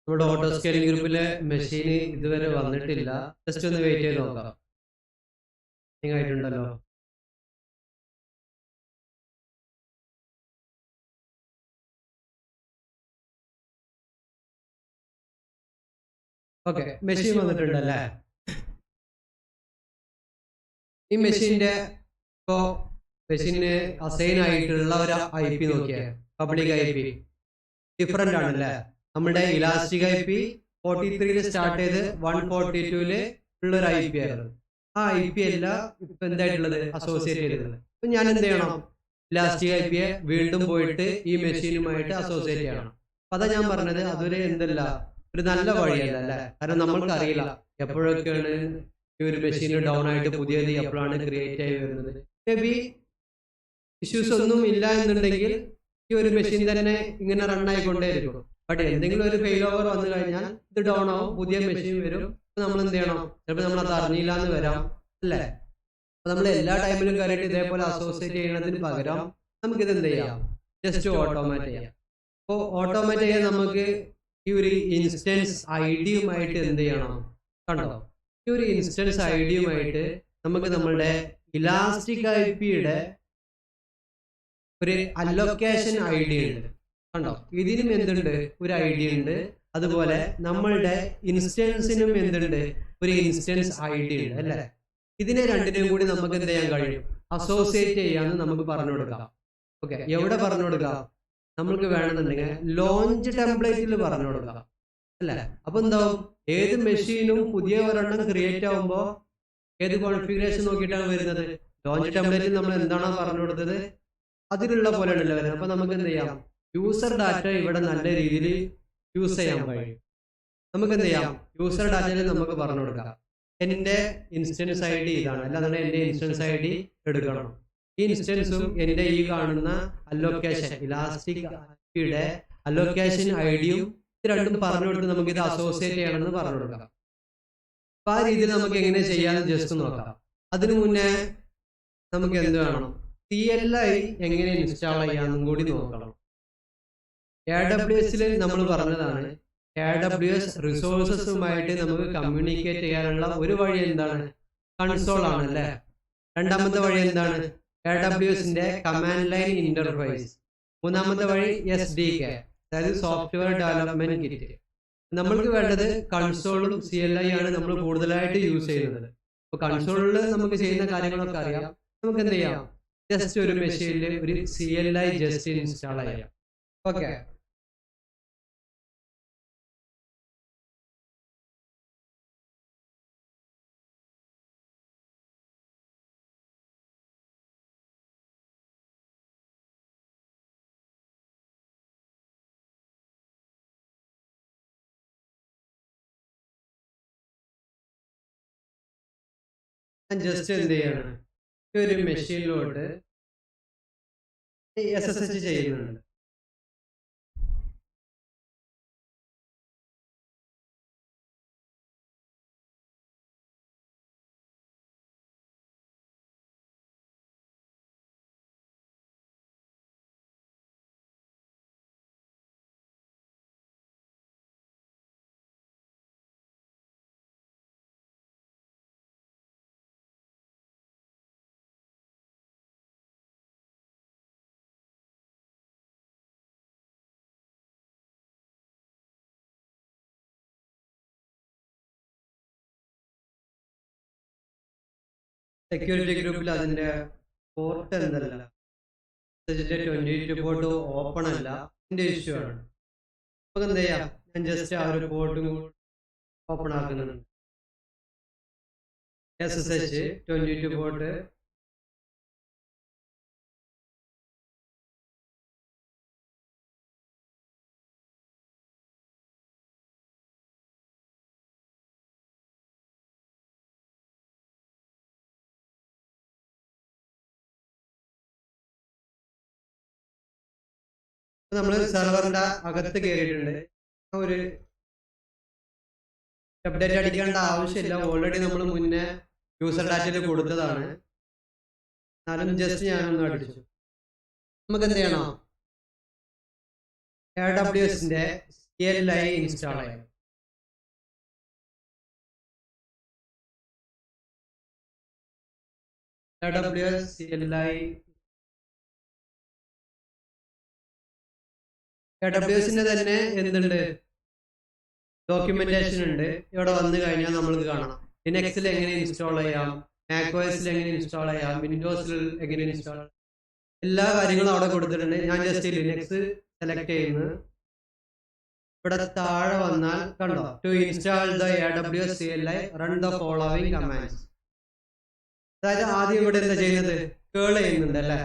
നമ്മുടെ ഓട്ടോ സ്കെയിലിംഗ് ഗ്രൂപ്പിലെ മെഷീന് ഇതുവരെ വന്നിട്ടില്ല. ജസ്റ്റ് ഒന്ന് വെയിറ്റ് ചെയ്ത് നോക്കാം. ആയിട്ടുണ്ടല്ലോ. ഓക്കെ, മെഷീൻ വന്നിട്ടുണ്ടല്ലേ? ഈ മെഷീന്റെ ഇപ്പോ മെഷീന് അസൈൻ ആയിട്ടുള്ള ഒരു IP നോക്കിയാൽ പബ്ലിക് IP ഡിഫറെന്റ് ആണല്ലേ? നമ്മുടെ ഇലാസ്റ്റിക് IP 43 സ്റ്റാർട്ട് ചെയ്ത് 142 ഉള്ള ഒരു IP ആയിരുന്നു. ആ IP അല്ല ഇപ്പൊ എന്തായിട്ടുള്ളത്, അസോസിയേറ്റ് ചെയ്തത്. അപ്പൊ ഞാൻ എന്ത് ചെയ്യണം, ഇലാസ്റ്റിക് IP യെ വീണ്ടും പോയിട്ട് ഈ മെഷീനുമായിട്ട് അസോസിയേറ്റ് ചെയ്യണം. അപ്പൊ അതാ ഞാൻ പറഞ്ഞത്, അതൊരു എന്തല്ല, ഒരു നല്ല വഴിയല്ല അല്ലെ? കാരണം നമ്മൾക്ക് അറിയില്ല എപ്പോഴൊക്കെയാണ് ഈ ഒരു മെഷീൻ ഡൗൺ ആയിട്ട് പുതിയത് എപ്പോഴാണ് ക്രിയേറ്റ് ആയി വരുന്നത്. മേ ബി ഇഷ്യൂസ് ഒന്നും ഇല്ല എന്നുണ്ടെങ്കിൽ ഈ ഒരു മെഷീൻ തന്നെ ഇങ്ങനെ റൺ ആയിക്കൊണ്ടേയിരിക്കും. ബട്ട് എന്തെങ്കിലും ഒരു ഫെയിൽ ഓവർ വന്നു കഴിഞ്ഞാൽ ഇത് ഡൗൺ ആവും, പുതിയ മെഷീൻ വരും. നമ്മൾ എന്ത് ചെയ്യണം, ചിലപ്പോൾ നമ്മൾ അത് അറിഞ്ഞില്ല എന്ന് വരാം അല്ലേ? അപ്പൊ നമ്മൾ എല്ലാ ടൈമിലും കയറിയിട്ട് ഇതേപോലെ അസോസിയേറ്റ് ചെയ്യുന്നതിന് പകരം നമുക്കിത് എന്ത് ചെയ്യാം, ജസ്റ്റ് ഓട്ടോമാറ്റ് ചെയ്യാം. അപ്പോൾ ഓട്ടോമാറ്റ് ചെയ്യാൻ നമുക്ക് ഈ ഒരു ഇൻസ്റ്റൻസ് ഐഡിയുമായിട്ട് എന്ത് ചെയ്യണം, കണ്ടോ? ഈ ഒരു ഇൻസ്റ്റൻസ് ഐഡിയുമായിട്ട് നമുക്ക് നമ്മളുടെ ഇലാസ്റ്റിക് IPയുടെ ഒരു അലൊക്കേഷൻ ID ഉണ്ട്, കണ്ടോ? ഇതിനും എന്തുണ്ട്, ഒരു ID ഉണ്ട്. അതുപോലെ നമ്മളുടെ ഇൻസ്റ്റൻസിനും എന്തുണ്ട്, ഒരു ഇൻസ്റ്റൻസ് ID ഉണ്ട് അല്ലേ? ഇതിനെ രണ്ടിനും കൂടി നമുക്ക് എന്ത് ചെയ്യാൻ കഴിയും, അസോസിയേറ്റ് ചെയ്യാന്ന് നമുക്ക് പറഞ്ഞു കൊടുക്കാം. ഓക്കെ, എവിടെ പറഞ്ഞു കൊടുക്കാം? നമ്മൾക്ക് വേണമെന്നുണ്ടെങ്കിൽ ലോഞ്ച് ടെംപ്ലേറ്റിൽ പറഞ്ഞു കൊടുക്കാം അല്ലേ? അപ്പൊ എന്താവും, ഏത് മെഷീനും പുതിയ ഒരെണ്ണം ക്രിയേറ്റ് ആവുമ്പോൾ ഏത് കോൺഫിഗറേഷൻ നോക്കിയിട്ടാണ് വരുന്നത്, ലോഞ്ച് ടെംപ്ലേറ്റിൽ നമ്മൾ എന്താണോ പറഞ്ഞു കൊടുത്തത് അതിലുള്ള പോലെയാണല്ലോ വരുന്നത്. അപ്പൊ നമുക്ക് എന്ത് ചെയ്യാം, യൂസർ ഡാറ്റ ഇവിടെ നല്ല രീതിയിൽ യൂസ് ചെയ്യാൻ കഴിയും. നമുക്ക് എന്ത് ചെയ്യാം, യൂസർ ഡാറ്റയിൽ നമുക്ക് പറഞ്ഞു കൊടുക്കാം, എൻ്റെ ഇൻസ്റ്റൻസ് ID ഇതാണ്, അല്ലാതെ എൻ്റെ ഇൻസ്റ്റൻസ് ID എടുക്കണം. ഈ ഇൻസ്റ്റൻസും എൻ്റെ ഈ കാണുന്ന അലോക്കേഷൻ ഇലാസ്റ്റിക് IPയുടെ അലോക്കേഷൻ IDയും ഇത് രണ്ടും പറഞ്ഞു കൊടുത്ത് നമുക്ക് ഇത് അസോസിയേറ്റ് ചെയ്യണമെന്ന് പറഞ്ഞു കൊടുക്കാം. അപ്പൊ ആ രീതിയിൽ നമുക്ക് എങ്ങനെ ചെയ്യാമെന്ന് ജസ്റ്റ് നോക്കാം. അതിനു മുന്നേ നമുക്ക് എന്ത് വേണം, CLI എങ്ങനെ ഇൻസ്റ്റാൾ ചെയ്യാമെന്നും കൂടി നോക്കണം. AWSൽ നമ്മൾ പറഞ്ഞതാണ്, AWS റിസോഴ്സസുമായിട്ട് നമുക്ക് കമ്മ്യൂണിക്കേറ്റ് ചെയ്യാനുള്ള ഒരു വഴി എന്താണ്, കൺസോൾ ആണ് അല്ലേ. രണ്ടാമത്തെ വഴി എന്താണ്, AWSന്റെ കമാൻഡ് ലൈൻ ഇന്റർഫേസ്. മൂന്നാമത്തെ വഴി SDK, അതായത് സോഫ്റ്റ്വെയർ ഡെവലപ്മെന്റ് കിറ്റ്. നമ്മൾക്ക് വേണ്ടത് കൺസോളും CLI ആണ് നമ്മൾ കൂടുതലായിട്ട് യൂസ് ചെയ്യുന്നത്. അപ്പോൾ കൺസോളിൽ നമുക്ക് ചെയ്യുന്ന കാര്യങ്ങളൊക്കെ അറിയാം. നമുക്ക് എന്ത് ചെയ്യാം, ജസ്റ്റ് ഒരു മെഷീനിൽ ഒരു CLI ജസ്റ്റ് ഇൻസ്റ്റാൾ ചെയ്യാം. ഓക്കെ, ജസ്റ്റ് എന്ത് ചെയ്യാണ്, ഒരു മെഷീനിലോട്ട് SSH ചെയ്യുന്നുണ്ട്. സെക്യൂരിറ്റി ഗ്രൂപ്പിൽ അതിന്റെ പോർട്ട് എന്തല്ല, 22 പോർട്ട് ഓപ്പൺ അല്ല, ഇതിന്റെ ഇഷ്യൂ ആണ്. നമുക്ക് എന്ത് ചെയ്യാം, ഞാൻ ജസ്റ്റ് ആ ഒരു പോർട്ടും ഓപ്പൺ ആക്കുന്നുണ്ട്. SSH 22 പോർട്ട് നമ്മൾ സെർവറിന്റെ അകത്ത് കയറിയിട്ടുണ്ട്. ഒരു അപ്ഡേറ്റ് അടിക്കേണ്ട ആവശ്യമില്ല, ഓൾറെഡി നമ്മൾ മുന്നേ യൂസർ ഡാറ്റയിൽ കൊടുത്തതാണ്. എന്നാലും ജസ്റ്റ് ഞാനൊന്ന് അടിച്ചു. നമുക്ക് എന്ത് ചെയ്യണം, AWSന്റെ CLI ഇൻസ്റ്റാൾ ചെയ്യാം. AWS CLI AWSന്റെ തന്നെ എന്തുണ്ട്, ഡോക്യുമെന്റേഷൻ ഉണ്ട്. ഇവിടെ വന്നു കഴിഞ്ഞാൽ നമ്മൾക്ക് കാണാം ലിനക്സിൽ എങ്ങനെ ഇൻസ്റ്റാൾ ചെയ്യാം, മാക്OSൽ എങ്ങനെ ഇൻസ്റ്റാൾ ചെയ്യാം, വിൻഡോസിൽ എങ്ങനെ ഇൻസ്റ്റാൾ ചെയ്യാം, എല്ലാ കാര്യങ്ങളും അവിടെ കൊടുത്തിട്ടുണ്ട്. ഞാൻ ജസ്റ്റ് ലിനക്സ് സെലക്ട് ചെയ്യുന്നു. ഇവിടെ താഴെ വന്നാൽ കണ്ടോ, to install the AWS CLI run the following commands. അതായത് ആദ്യം ഇവിടെ എന്താ ചെയ്യുന്നത്, കേൾ ചെയ്യുന്നുണ്ട് അല്ലേ.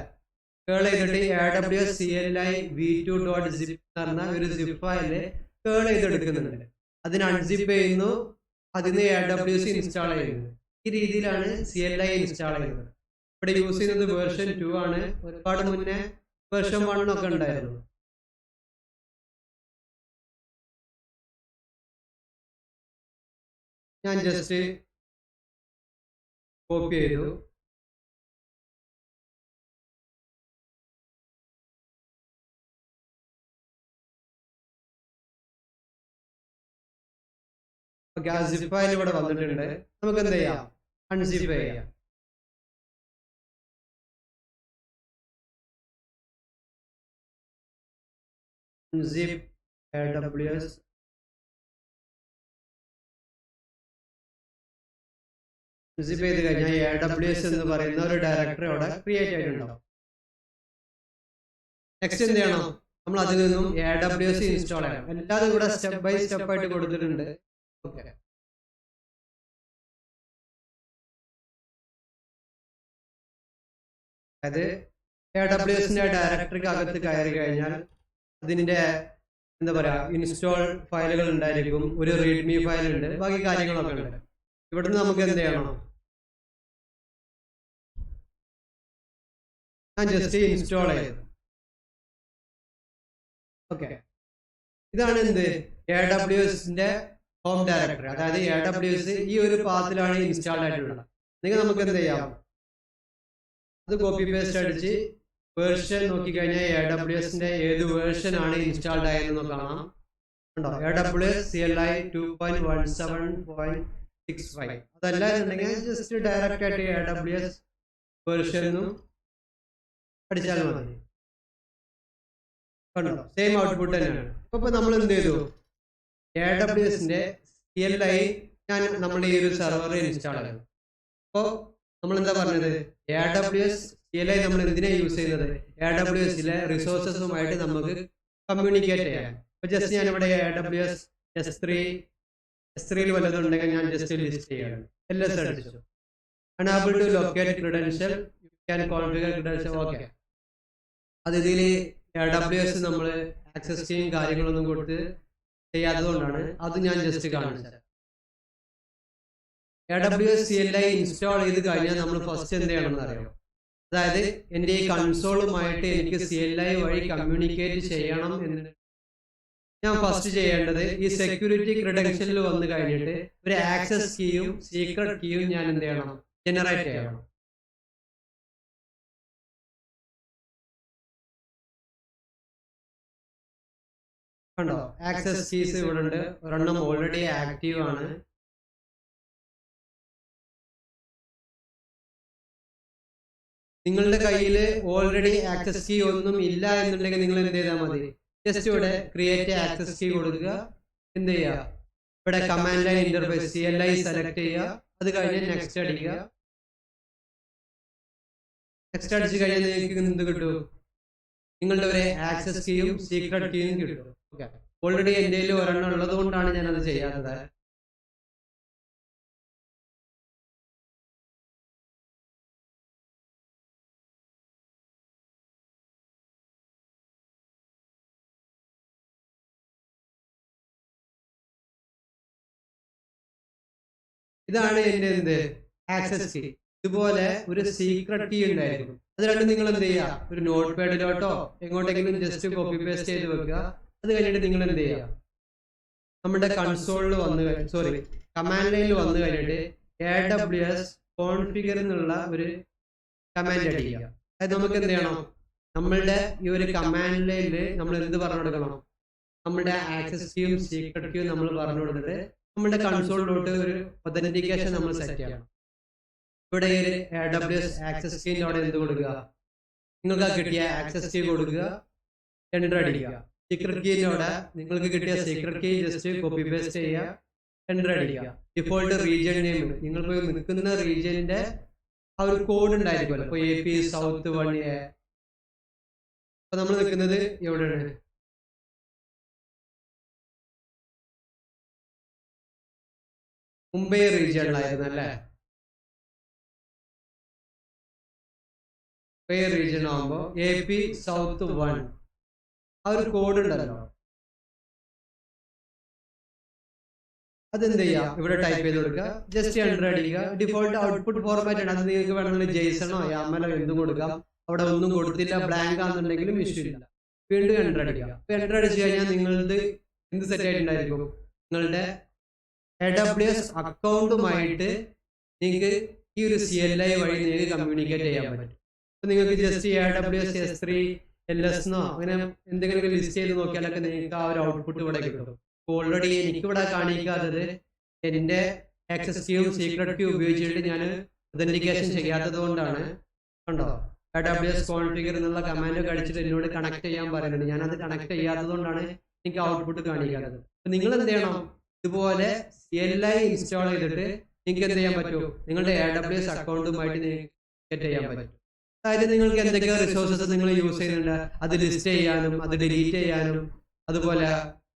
കേൾ ചെയ്തിട്ട് AWS CLI v2.zip എന്ന് പറഞ്ഞ ഒരു സിപ്പ് ഫയല് കേൾ ചെയ്തെടുക്കുന്നുണ്ട്. അതിന് അൺസിപ്പ് ചെയ്യുന്നു, അതിന് AWS ഇൻസ്റ്റാൾ ചെയ്യുന്നു. ഈ രീതിയിലാണ് CLI ഇൻസ്റ്റാൾ ചെയ്യുന്നത്. ഇവിടെ യൂസ് ചെയ്യുന്നത് വേർഷൻ 2 ആണ്. ഒരുപാട് മുന്നേ വേർഷൻ 1 ഒക്കെ ഉണ്ടായിരുന്നു. ഞാൻ ജസ്റ്റ് കോപ്പി ചെയ്തു. ഓക്കെ, ആ സിപ്പ് ഫയൽ ഇവിടെ വന്നിട്ടുണ്ട്. നമുക്ക് എന്ത് ചെയ്യാം, അൺസിപ്പ് ചെയ്യാം. zip AWS സിപ്പ് ചെയ്ത് കഴിഞ്ഞാൽ AWS എന്ന് പറയുന്ന ഒരു ഡയറക്ടറി അവിടെ ക്രിയേറ്റ് ആയിട്ടുണ്ടാവും. നെക്സ്റ്റ് എന്ത് ചെയ്യണം, നമ്മൾ അതിൽ നിന്നും AWS ഇൻസ്റ്റാൾ ചെയ്യണം. എല്ലാതും ഇവിടെ സ്റ്റെപ്പ് ബൈ സ്റ്റെപ്പ് ആയിട്ട് കൊടുത്തിട്ടുണ്ട്. ഓക്കെ, അത് AWSന്റെ ഡയറക്ടറിക്ക് അകത്ത് കയറി കഴിഞ്ഞാൽ അതിന്റെ എന്താ പറയാ, ഇൻസ്റ്റാൾ ഫയലുകൾ ഉണ്ടായിരിക്കും, ഒരു റീഡ്മി ഫയൽ ഉണ്ട്, ബാക്കി കാര്യങ്ങളൊക്കെ ഉണ്ട്. ഇവിടുന്ന് നമുക്ക് എന്ത് ചെയ്യണം, ഞാൻ ജസ്റ്റ് ഇൻസ്റ്റാൾ ചെയ്തു. ഓക്കെ, ഇതാണ് എന്ത്, AWSന്റെ ഹോം ഡയറക്ടറി. അതായത് AWS ഈ ഒരു പാത്തിലാണ് ഇൻസ്റ്റാൾ ആയിട്ടുള്ളത്. നിങ്ങൾ നമുക്ക് എന്ത് ചെയ്യാം, അത് കോപ്പി പേസ്റ്റ് അടിച്ച് വേർഷൻ നോക്കിക്കഴിഞ്ഞാൽ AWSന്റെ ഏത് വേർഷൻ ആണ് ഇൻസ്റ്റാൾഡ് ആയതെന്ന് കാണാം. ഉണ്ടോ, AWS CLI 2.17.65. അതല്ല എന്നുണ്ടെങ്കിൽ ജസ്റ്റ് ഡയറക്റ്റ് ആയിട്ട് AWS വേർഷൻ അടിച്ചാൽ മതി. കണ്ടോ, സെയിം ഔട്ട്പുട്ട് തന്നെയാണ്. ഇപ്പൊ നമ്മൾ എന്ത് ചെയ്തു, AWSന്റെ CLI നമ്മുടെ ഈ ഒരു സെർവർ ഇൻസ്റ്റാൾ ചെയ്തു. അപ്പോൾ നമ്മൾ എന്താ പറഞ്ഞത്, AWS CLI നമ്മൾ എന്തിനാ യൂസ് ചെയ്യുന്നത്, AWSലെ റിസോഴ്സസുമായിട്ട് നമുക്ക് കമ്മ്യൂണിക്കേറ്റ് ചെയ്യാൻ. അപ്പൊ ജസ്റ്റ് ഞാനിവിടെ AWS S3 വല്ലതുണ്ടെങ്കിൽ ഞാൻ ജസ്റ്റ് ലിസ്റ്റ് ചെയ്യണം. LS അടിച്ചു, unable to locate credential, you can configure credential. Okay, അത് ഇതിൽ AWS നമ്മൾ ആക്സസ് ചെയ്യും കാര്യങ്ങളൊന്നും കൊടുത്ത് ചെയ്യാത്തതുകൊണ്ടാണ്. അത് ഞാൻ ജസ്റ്റ് കാണിച്ചത്. AWS CLI ഇൻസ്റ്റാൾ ചെയ്ത് കഴിഞ്ഞാൽ നമ്മൾ ഫസ്റ്റ് എന്ത് ചെയ്യണമെന്ന് അറിയാം. അതായത് എൻ്റെ ഈ കൺസോളുമായിട്ട് എനിക്ക് CLI വഴി കമ്മ്യൂണിക്കേറ്റ് ചെയ്യണം എന്ന് ഞാൻ ഫസ്റ്റ് ചെയ്യേണ്ടത്, ഈ സെക്യൂരിറ്റി ക്രെഡൻഷ്യലിൽ വന്നു കഴിഞ്ഞിട്ട് ഒരു ആക്സസ് കീയും സീക്രട്ട് കീയും ഞാൻ എന്ത് ചെയ്യണം, ജനറേറ്റ് ചെയ്യണം. കണ്ടോ, ആക്സസ് കീസ് ഇവിടെ ഉണ്ട്. ഒരെണ്ണം ഓൾറെഡി ആക്റ്റീവ് ആണ്. നിങ്ങളുടെ കയ്യിൽ ഓൾറെഡി ആക്സസ് കീ ഒന്നും ഇല്ല എന്നുണ്ടെങ്കിൽ നിങ്ങൾ എന്ത് ചെയ്താൽ മതി, ജസ്റ്റ് ഇവിടെ ക്രിയേറ്റ് ആക്സസ് കീ കൊടുക്കുക. എന്ത് ചെയ്യുക, ഇവിടെ command line interface CLI select ചെയ്യുക. അത് കഴിഞ്ഞ് നെക്സ്റ്റ് അടിക്കുക. നെക്സ്റ്റ് അടിച്ചു കഴിഞ്ഞാൽ നിങ്ങൾക്ക് എന്ത് കിട്ടും, നിങ്ങളുടെ ഒരു ആക്സസ് കീയും സീക്രട്ട് കീയും കിട്ടും. ഓക്കെ, ഓൾറെഡി എൻ്റെ ഒരെണ്ണം ഉള്ളത് കൊണ്ടാണ് ഞാൻ അത് ചെയ്യാത്തത്. ഇതാണ് എൻ്റെ എന്ത് ആക്സസ് കീ. ഇതുപോലെ ഒരു സീക്രട്ട് കീ ഉണ്ടായിരിക്കും. അത് രണ്ടും നിങ്ങൾ എന്ത് ചെയ്യുക, ഒരു നോട്ട് പാഡിലോട്ടോ എങ്ങോട്ടെങ്കിലും ജസ്റ്റ് കോപ്പി പേസ്റ്റ് ചെയ്ത് വെക്കുക. അത് കഴിഞ്ഞിട്ട് നിങ്ങൾ എന്ത് ചെയ്യുക, നമ്മുടെ കൺസോളിൽ കമാൻഡ് ലൈനിൽ വന്നു കഴിഞ്ഞിട്ട് AWS കോൺഫിഗർ എന്നുള്ള ഒരു കമാൻഡ് അടിക്കുക. അതായത് നമുക്ക് എന്ത് ചെയ്യണം, നമ്മളുടെ ഈ ഒരു കമാൻഡ് ലൈനിൽ നമ്മൾ എന്ത് പറഞ്ഞു കൊടുക്കണം, നമ്മുടെ ആക്സസ് കീയും സീക്രട്ട് കീയും നമ്മൾ പറഞ്ഞു കൊടുത്തിട്ട് നമ്മുടെ കൺസോളിലോട്ട് ഒരു ഒതന്റിക്കേഷൻ നമ്മൾ സെറ്റ് ചെയ്യണം. ഇവിടെ AWS ആക്സസ് കീൻ്റെ അവിടെ എന്ത് കൊടുക്കുക, നിങ്ങൾക്ക് കിട്ടിയ ആക്സസ് കീ കൊടുക്കുക, എൻ്റർ അടിക്കുക. സീക്രട്ട് കീൻ്റെ അവിടെ നിങ്ങൾക്ക് കിട്ടിയ secret key just copy paste ചെയ്യുക, എൻ്റർ അടിക്കുക. ഡിഫോൾട്ട് റീജിയൻ നെയിം, നിങ്ങൾ പോയി നിൽക്കുന്ന റീജിയനിന്റെ ആ ഒരു കോഡ് ഉണ്ടായിരിക്കുമല്ലോ. ഇപ്പോൾ AP South 1A. അപ്പൊ നമ്മൾ നിൽക്കുന്നത് എവിടെയാണ്, മുംബൈ റീജിയണിലായിരുന്നു അല്ലേ. മുംബൈ റീജിയൻ ആകുമ്പോൾ AP South 1 ആ ഒരു കോഡ് ഉണ്ടല്ലോ, അതെന്ത് ചെയ്യുക, ഇവിടെ ടൈപ്പ് ചെയ്ത് കൊടുക്കുക, ജസ്റ്റ് എൻ്റർ അടിക്കുക. ഡിഫോൾട്ട് ഔട്ട്പുട്ട് ഫോർമാറ്റ് ആണ്. അത് നിങ്ങൾക്ക് വേണമെങ്കിൽ JSON-ഓ YAML-ഓ എന്തും കൊടുക്കാം. അവിടെ ഒന്നും കൊടുത്തില്ല, ബ്ലാങ്ക് ആണെന്നുണ്ടെങ്കിലും ഇഷ്യൂ ഇല്ല. വീണ്ടും എൻ്റർ അടിക്കുക. എൻ്റർ അടിച്ചു കഴിഞ്ഞാൽ നിങ്ങളുടെ എന്ത് സെറ്റ് ആയിട്ടുണ്ടായിരിക്കും, നിങ്ങളുടെ AWS അക്കൗണ്ടുമായിട്ട് നിങ്ങൾക്ക് ഈ ഒരു CLI വഴി നിങ്ങൾക്ക് കമ്മ്യൂണിക്കേറ്റ് ചെയ്യാൻ പറ്റും. അപ്പൊ നിങ്ങൾക്ക് ജസ്റ്റ് AWS S3 LS എന്നോ അങ്ങനെ എന്തെങ്കിലും ലിസ്റ്റ് ചെയ്ത് നോക്കിയാലൊക്കെ നിങ്ങൾക്ക് ആ ഒരു ഔട്ട്പുട്ട് ഇവിടെ കിട്ടും. ഓൾറെഡി എനിക്കിവിടെ കാണിക്കാത്തത് എൻ്റെ ആക്സസ് കീയും സീക്രട്ട് കീ ഉപയോഗിച്ചിട്ട് ഞാൻ ഒതന്റിക്കേഷൻ ചെയ്യാത്തത് കൊണ്ടാണ്. കണ്ടോ, AWS കോൺഫിഗർ എന്നുള്ള കമാൻഡ് കഴിച്ചിട്ട് എന്നോട് കണക്ട് ചെയ്യാൻ പറയുന്നുണ്ട്. ഞാനത് കണക്ട് ചെയ്യാത്തത് കൊണ്ടാണ് എനിക്ക് ഔട്ട്പുട്ട് കാണിക്കാത്തത്. അപ്പൊ നിങ്ങൾ എന്ത് ചെയ്യണം, ഇതുപോലെ CLI ഇൻസ്റ്റാൾ ചെയ്തിട്ട് നിങ്ങൾക്ക് എന്ത് ചെയ്യാൻ പറ്റും, നിങ്ങളുടെ AWS അക്കൗണ്ടുമായിട്ട് നിങ്ങൾക്ക് ചെയ്യാൻ പറ്റും. അതായത് നിങ്ങൾക്ക് എന്തൊക്കെ റിസോഴ്സസ് നിങ്ങൾ യൂസ് ചെയ്യുന്നുണ്ട് അത് ലിസ്റ്റ് ചെയ്യാനും അത് ഡിലീറ്റ് ചെയ്യാനും അതുപോലെ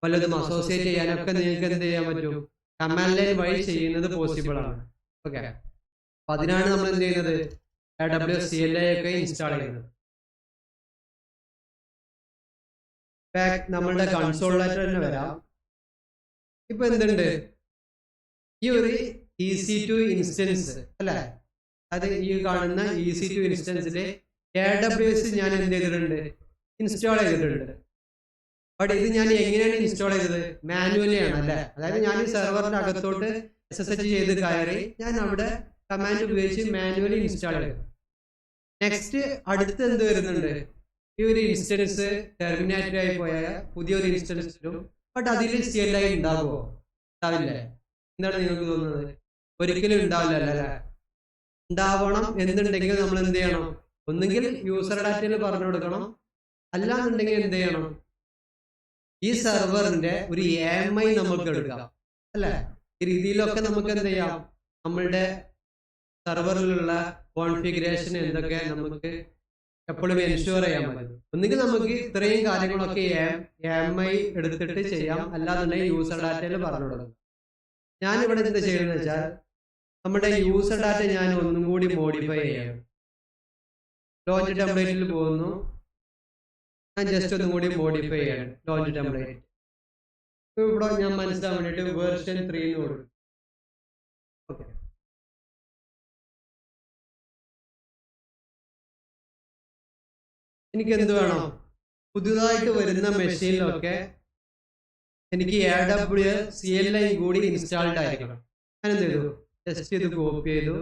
വല്ലതും അസോസിയേറ്റ് ചെയ്യാനും ഒക്കെ നിങ്ങൾക്ക് എന്ത് ചെയ്യാൻ പറ്റും, കമാൻഡ് ലൈൻ വഴി ചെയ്യുന്നത് പോസിബിൾ ആണ്. ഓക്കെ, അപ്പൊ അതിനാണ് നമ്മൾ എന്ത് ചെയ്യുന്നത്, AWS CLI ഒക്കെ ഇൻസ്റ്റാൾ ചെയ്യുന്നത്. നമ്മളുടെ കൺസോളിലായിട്ട് തന്നെ വരാം. ഇപ്പൊ എന്തുണ്ട്, ഈ ഒരു EC2 ഇൻസ്റ്റൻസ് അല്ലെ, അത് ഈ കാണുന്ന EC2 ഇൻസ്റ്റൻസില് AWS ഞാൻ എന്ത് ചെയ്തിട്ടുണ്ട്, ഇൻസ്റ്റാൾ ചെയ്തിട്ടുണ്ട്. ബട്ട് ഇത് ഞാൻ എങ്ങനെയാണ് ഇൻസ്റ്റാൾ ചെയ്തത്, മാനുവലി ആണ് അല്ലെ. അതായത് ഞാൻ ഈ സെർവറിന്റെ അകത്തോട്ട് SSH ചെയ്ത് കയറി ഞാൻ അവിടെ കമാൻഡ് ഉപയോഗിച്ച് മാനുവലി ഇൻസ്റ്റാൾ ചെയ്യും. നെക്സ്റ്റ് അടുത്ത് എന്ത് വരുന്നുണ്ട്, ഈ ഒരു ഇൻസ്റ്റൻസ് ടെർമിനേറ്റ് ആയി പോയ പുതിയൊരു ഇൻസ്റ്റൻസിലും ബട്ട് അതിൽ CLI ഉണ്ടാകുമോ? ഉണ്ടാവില്ലേ? എന്താണ് നിങ്ങൾക്ക് തോന്നുന്നത്? ഒരിക്കലും ഉണ്ടാവില്ല അല്ലേ? ഉണ്ടാവണം എന്നുണ്ടെങ്കിൽ നമ്മൾ എന്ത് ചെയ്യണം? ഒന്നുകിൽ യൂസർ ഡാറ്റയിൽ പറഞ്ഞു കൊടുക്കണം, അല്ലാന്നുണ്ടെങ്കിൽ എന്ത് ചെയ്യണം? ഈ സെർവറിന്റെ ഒരു AMI നമുക്ക് എടുക്കാം അല്ലെ? ഈ രീതിയിലൊക്കെ നമുക്ക് എന്ത് ചെയ്യാം? നമ്മളുടെ സെർവറിലുള്ള കോൺഫിഗറേഷൻ എന്തൊക്കെ നമുക്ക് എപ്പോഴും എൻഷുർ ചെയ്യാൻ പറ്റും. ഒന്നുകിൽ നമുക്ക് ഇത്രയും കാര്യങ്ങളൊക്കെ AMI എടുത്തിട്ട് ചെയ്യാം, അല്ലാന്നുണ്ടെങ്കിൽ യൂസർ ഡാറ്റയിൽ പറഞ്ഞു കൊടുക്കാം. ഞാനിവിടെ എന്ത് ചെയ്യുന്നത് വെച്ചാൽ നമ്മുടെ യൂസർ ഡാറ്റ ഞാൻ ഒന്നും കൂടി മോഡിഫൈ ചെയ്യണം. ലോഞ്ച് ടെംപ്ലേറ്റിൽ പോകുന്നു, ഞാൻ ജസ്റ്റ് ഒന്നും കൂടി മോഡിഫൈ ചെയ്യണം ലോഞ്ച് ടെംപ്ലേറ്റ്. ഇവിടെ ഞാൻ മനസ്സിലാൻ വേണ്ടിയിട്ട് വേർഷൻ 3 കൊടുക്കും. ഓക്കെ, എനിക്ക് എന്ത് വേണം? പുതുതായിട്ട് വരുന്ന മെഷീനിലൊക്കെ എനിക്ക് AWS CLI കൂടി ഇൻസ്റ്റാൾഡ് ആയിരിക്കണം. ഞാൻ എന്ത് ചെയ്തു? ജസ്റ്റ് ഇത് കോപ്പി ചെയ്തു,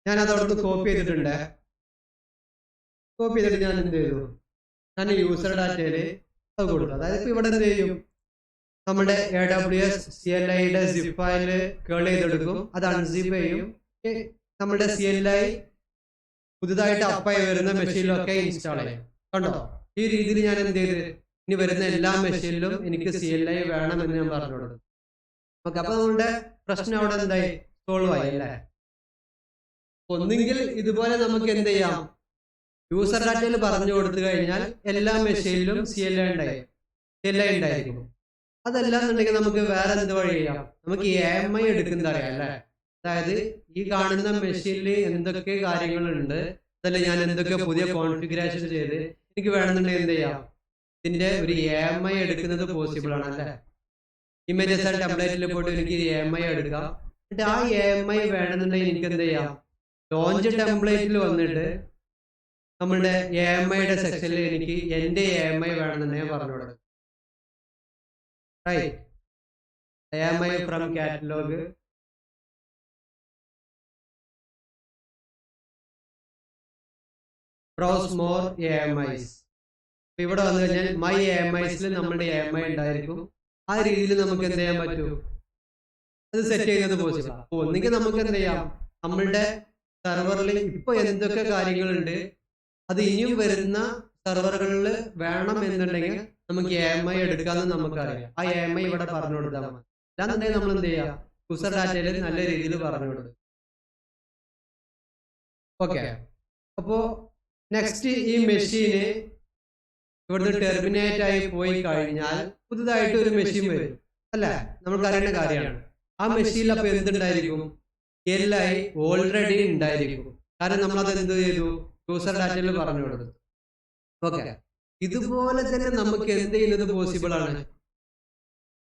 ഞാൻ അതവിടുന്ന് കോപ്പി ചെയ്തിട്ടുണ്ട്. കോപ്പി ചെയ്തിട്ട് ഞാൻ എന്ത് ചെയ്തു? ഞാൻ യൂസർ ഡാറ്റയിൽ അത് കൊടുത്തു. അതായത് ഇപ്പൊ ഇവിടെ എന്ത് ചെയ്യും? നമ്മുടെ AWS CLIയുടെ സിപ്പ് ഫയൽ കേൾ ചെയ്തെടുക്കും, അത് അൺസിപ്പ് ചെയ്യും, നമ്മുടെ CLI പുതുതായിട്ട് അപ്പായി വരുന്ന മെഷീനിലൊക്കെ ഇൻസ്റ്റാൾ ചെയ്യും. കണ്ടോ? ഈ രീതിയിൽ ഞാൻ എന്ത് ചെയ്ത് ഇനി വരുന്ന എല്ലാ മെഷീനിലും എനിക്ക് CLI വേണമെന്ന് ഞാൻ പറഞ്ഞു കൊടുക്കും. ഓക്കെ, അപ്പൊ നമ്മുടെ പ്രശ്നം അവിടെ എന്തായി? സോൾവ് ആയി അല്ലേ? ഒന്നുകിൽ ഇതുപോലെ നമുക്ക് എന്ത് ചെയ്യാം? യൂസർ ഡാറ്റയിൽ പറഞ്ഞു കൊടുത്തു കഴിഞ്ഞാൽ എല്ലാ മെഷീനിലും CLI ഉണ്ടായിരിക്കും. അതല്ലാന്നുണ്ടെങ്കിൽ നമുക്ക് വേറെ എന്ത് വഴി ചെയ്യാം? നമുക്ക് AMI എടുക്കുന്നത് അറിയാം അല്ലെ? അതായത് ഈ കാണുന്ന മെഷീനിൽ എന്തൊക്കെ കാര്യങ്ങളുണ്ട്, അതല്ല ഞാൻ എന്തൊക്കെ പുതിയ കോൺഫിഗറേഷൻ ചെയ്ത് എനിക്ക് വേണമെന്നുണ്ടെങ്കിൽ എന്ത് ചെയ്യാം? ഇതിന്റെ ഒരു AMI എടുക്കുന്നത് പോസിബിൾ ആണ് അല്ലെ? ഇമേജസ് ആൻഡ് ടെംപ്ലേറ്റിൽ പോയിട്ട് എനിക്ക് AMI എടുക്കാം. എന്നിട്ട് ആ AMI വേണമെന്നുണ്ടെങ്കിൽ എനിക്ക് എന്ത് ചെയ്യാം? ലോഞ്ച് ടെംപ്ലേറ്റിൽ വന്നിട്ട് നമ്മളുടെ AMIയുടെ സെക്ഷനിൽ എനിക്ക് എന്റെ AMI വേണമെന്നുണ്ടെങ്കിൽ പറഞ്ഞു കൊടുക്കും. Right, AMI from catalogue, browse more AMIs. ഇവിടെ വന്നു കഴിഞ്ഞാൽ മൈ AMIസിൽ നമ്മുടെ AMI ഉണ്ടായിരിക്കും. ആ രീതിയിൽ നമുക്ക് എന്ത് ചെയ്യാൻ പറ്റും? അത് സെറ്റ് ചെയ്യുന്നത് പോസിബിൾ. ഒന്നുകിൽ നമുക്ക് എന്ത് ചെയ്യാം? നമ്മളുടെ സെർവറിൽ ഇപ്പൊ എന്തൊക്കെ കാര്യങ്ങളുണ്ട് അത് ഇനിയും വരുന്ന സെർവറുകളിൽ വേണം എന്നുണ്ടെങ്കിൽ നമുക്ക് AMI എടുക്കാമെന്ന് നമുക്കറിയാം. ആ AMI ഇവിടെ പറഞ്ഞു കൊടുത്താൽ മതി. അല്ലാന്നുണ്ടെങ്കിൽ നമ്മൾ എന്ത് ചെയ്യാം? യൂസർ ഡാറ്റയിൽ നല്ല രീതിയിൽ പറഞ്ഞു കൊടുക്കും. ഓക്കെ, അപ്പോ നെക്സ്റ്റ് ഈ മെഷീന് ഇവിടുന്ന് ടെർമിനേറ്റ് ആയി പോയി കഴിഞ്ഞാൽ പുതുതായിട്ട് ഒരു മെഷീൻ വരും അല്ലെ? നമുക്ക് അറിയേണ്ട കാര്യമാണ്. ആ മെഷീനിൽ അപ്പൊ എന്തുണ്ടായിരിക്കും? CLI ഓൾറെഡി ഉണ്ടായിരിക്കും. കാരണം നമ്മൾ അത് എന്ത് ചെയ്തു? യൂസർ ഡാറ്റയിൽ പറഞ്ഞു കൊടുത്തു. ഓക്കെ, ഇതുപോലെ തന്നെ നമുക്ക് എന്ത് ചെയ്യുന്നത് പോസിബിൾ ആണ്?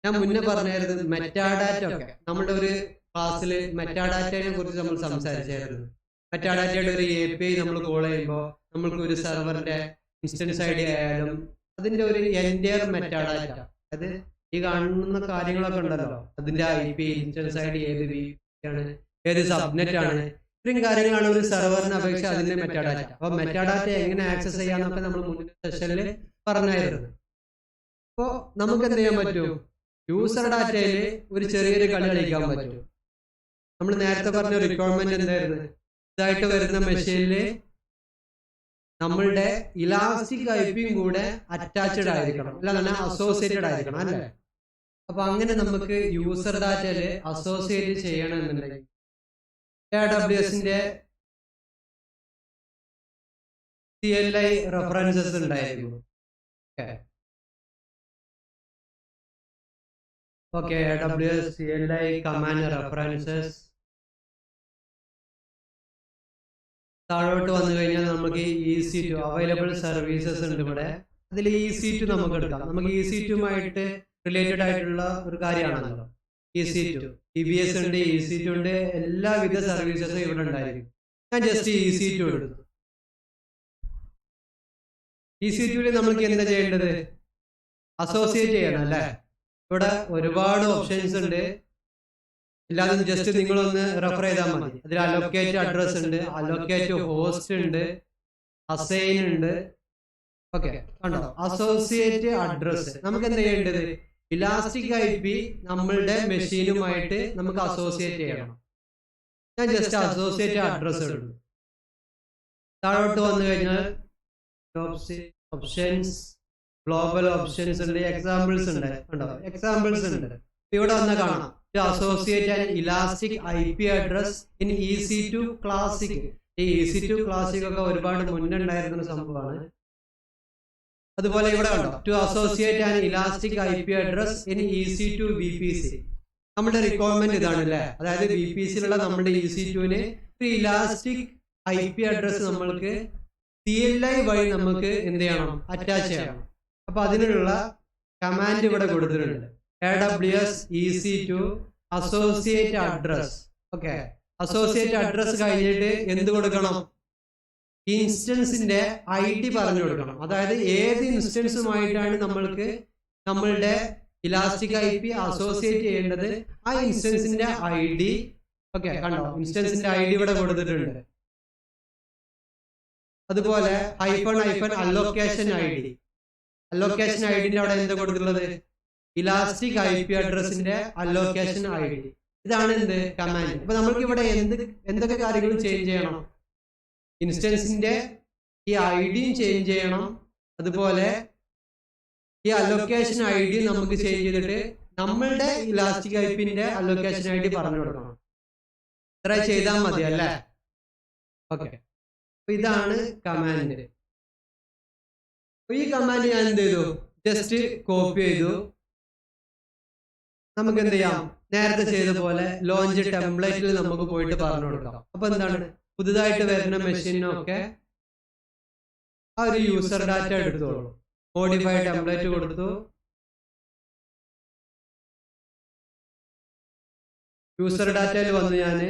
ഞാൻ മുന്നേ പറഞ്ഞായിരുന്നു മെറ്റാഡാറ്റ ഒക്കെ. നമ്മുടെ ഒരു ക്ലാസ്സിൽ മെറ്റാഡാറ്റയെ കുറിച്ച് നമ്മൾ സംസാരിച്ചായിരുന്നു. മെറ്റാഡാറ്റയുടെ ഒരു API നമ്മൾ കോൾ ചെയ്യുമ്പോൾ നമ്മൾക്ക് ഒരു സെർവറിന്റെ ഇൻസ്റ്റൻസ് ID ആയാലും അതിന്റെ ഒരു എൻറ്റയർ മെറ്റാഡാറ്റ, അതായത് ഈ കാണുന്ന കാര്യങ്ങളൊക്കെ ഉണ്ടല്ലോ, അതിന്റെ IP, ഇൻസ്റ്റൻസ് ID, ഏത് VPN ആണ്, ഏത് സബ്നെറ്റ് ആണ്, ഇത്രയും കാര്യങ്ങളാണ് ഒരു സെർവറിനെ അപേക്ഷിച്ച് അതിന്റെ മെറ്റാഡാറ്റ. അപ്പൊ മെറ്റാഡാറ്റ എങ്ങനെ ആക്സസ് ചെയ്യാന്നൊക്കെ നമ്മൾ മുന്നേ സെഷനിൽ പറഞ്ഞായിരുന്നു. അപ്പോ നമുക്ക് എന്ത് ചെയ്യാൻ പറ്റും? യൂസർ ഡാറ്റയിൽ ഒരു ചെറിയൊരു കളി കളിക്കാൻ പറ്റും. നമ്മൾ നേരത്തെ പറഞ്ഞ റിക്വയർമെന്റ് എന്തായിരുന്നു? ഇതായിട്ട് വരുന്ന മെഷീനില് നമ്മളുടെ ഇലാസ്റ്റിക് IPയും കൂടെ അറ്റാച്ച്ഡ് ആയിരിക്കണം, അല്ല അസോസിയേറ്റഡ് ആയിരിക്കണം അല്ലേ? അപ്പൊ അങ്ങനെ നമുക്ക് യൂസർ ഡാറ്റയില് അസോസിയേറ്റ് ചെയ്യണമെന്നുണ്ടെങ്കിൽ AWSന്റെ CLI റെഫറൻസസ് ഉണ്ടായിരിക്കും. Okay, AWS CLI command references. താഴോട്ട് വന്നു കഴിഞ്ഞാൽ നമുക്ക് EC2 അവൈലബിൾ സർവീസസ് ഉണ്ട് ഇവിടെ. അതിൽ EC2 നമുക്ക് എടുക്കാം. നമുക്ക് EC2മായിട്ട് റിലേറ്റഡ് ആയിട്ടുള്ള ഒരു കാര്യമാണല്ലോ EC2. EBS ഉണ്ട്, EC2 ഉണ്ട്, എല്ലാവിധ സർവീസസും ഇവിടെ ഉണ്ടായിരിക്കും. ഞാൻ ജസ്റ്റ് EC2 എടുത്തു. EC2ൽ നമുക്ക് എന്താ ചെയ്യേണ്ടത്? അസോസിയേറ്റ് ചെയ്യണം അല്ലേ? ഇവിടെ ഒരുപാട് ഓപ്ഷൻസ് ഉണ്ട്. എല്ലാതും ജസ്റ്റ് നിങ്ങളൊന്ന് റെഫർ ചെയ്താൽ മതി. അതിൽ അലോക്കേറ്റ് അഡ്രസ് ഉണ്ട്, അലോക്കേറ്റ് ഹോസ്റ്റ് ഉണ്ട്, അസൈൻ ഉണ്ട്. ഓക്കെ, കണ്ടോ? അസോസിയേറ്റ് അഡ്രസ് നമുക്ക് എന്താ ചെയ്യേണ്ടത്? ഇലാസ്റ്റിക് IP നമ്മളുടെ മെഷീനുമായിട്ട് നമുക്ക് അസോസിയേറ്റ് ചെയ്യണം. ഞാൻ ജസ്റ്റ് അസോസിയേറ്റ് അഡ്രസ് എടുത്തു. താഴോട്ട് വന്നു കഴിഞ്ഞാൽ ഓപ്ഷൻസ്, ഗ്ലോബൽ ഓപ്ഷൻസ് ഉണ്ട്, എക്സാമ്പിൾസ് ഉണ്ട്. കണ്ടോ? എക്സാമ്പിൾസ് ഉണ്ട്. ഇവിടെ വന്ന് കാണാം associate and elastic IP address in EC2 classic. ഈ EC2 ക്ലാസിക് ഒക്കെ ഒരുപാട് മുന്നേ ഉണ്ടായിരുന്ന ഒരു സംഭവമാണ്. അതുപോലെ ഇവിടെ കണ്ടോ, to associate and elastic IP address in EC2 VPC. നമ്മുടെ റിക്വയർമെന്റ് ഇതാണ് അല്ലേ? അതായത് VPCയിലുള്ള നമ്മുടെ EC2ന് ഒരു ഇലാസ്റ്റിക് IP അഡ്രസ് നമ്മൾക്ക് CLI വഴി നമുക്ക് എന്ത് ചെയ്യണം? അറ്റാച്ച് ചെയ്യണം. അപ്പൊ അതിനുള്ള കമാൻഡ് ഇവിടെ കൊടുത്തിട്ടുണ്ട്. AWS EC2 associate address. Okay, associate address കഴിഞ്ഞിട്ട് എന്ത് കൊടുക്കണം? ഇൻസ്റ്റൻസിന്റെ ID പറഞ്ഞു കൊടുക്കണം. അതായത് ഏത് ഇൻസ്റ്റൻസുമായിട്ടാണ് നമ്മൾക്ക് നമ്മളുടെ ഇലാസ്റ്റിക് IP അസോസിയേറ്റ് ചെയ്യേണ്ടത്, ആ ഇൻസ്റ്റൻസിന്റെ ID. ഓക്കെ, കണ്ടോ? ഇൻസ്റ്റൻസിന്റെ ID ഇവിടെ കൊടുത്തിട്ടുണ്ട്. അതുപോലെ -- അലോക്കേഷൻ ID. അലോക്കേഷൻ ഐഡിന്റെ അവിടെ എന്താ കൊടുത്തിട്ടുള്ളത്? ഇലാസ്റ്റിക് IP അഡ്രസ്സിന്റെ അലോക്കേഷൻ ID. ഇതാണ് എന്ത്? കമാൻഡ്. അപ്പൊ നമ്മൾക്ക് ഇവിടെ എന്തൊക്കെ കാര്യങ്ങൾ ചേഞ്ച് ചെയ്യണം? ഇൻസ്റ്റൻസിന്റെ ഈ IDയും ചേഞ്ച് ചെയ്യണം. അതുപോലെ ഈ അലോക്കേഷൻ ID നമുക്ക് ചേഞ്ച് ചെയ്തിട്ട് നമ്മളുടെ ഇലാസ്റ്റിക് IPന്റെ അലോക്കേഷൻ ID പറഞ്ഞു കൊടുക്കണം. ഇത്ര ചെയ്താൽ മതി അല്ലേ? ഓക്കെ, അപ്പൊ ഇതാണ് കമാൻഡ്. ഈ കമാൻഡ് ഞാൻ എന്ത് ചെയ്തു? ജസ്റ്റ് കോപ്പി ചെയ്തു. നമുക്ക് എന്ത് ചെയ്യാം? നേരത്തെ ചെയ്ത പോലെ ലോഞ്ച് ടെംപ്ലേറ്റിൽ നമുക്ക് പോയിട്ട് പറഞ്ഞു കൊടുക്കാം. അപ്പൊ എന്താണ്? പുതുതായിട്ട് വരുന്ന മെഷീനൊക്കെ ആ ഒരു യൂസർ ഡാറ്റ എടുത്തോളൂ. മോഡിഫൈ ടെംപ്ലേറ്റ് കൊടുത്തു. യൂസർ ഡാറ്റയിൽ വന്ന് ഞാൻ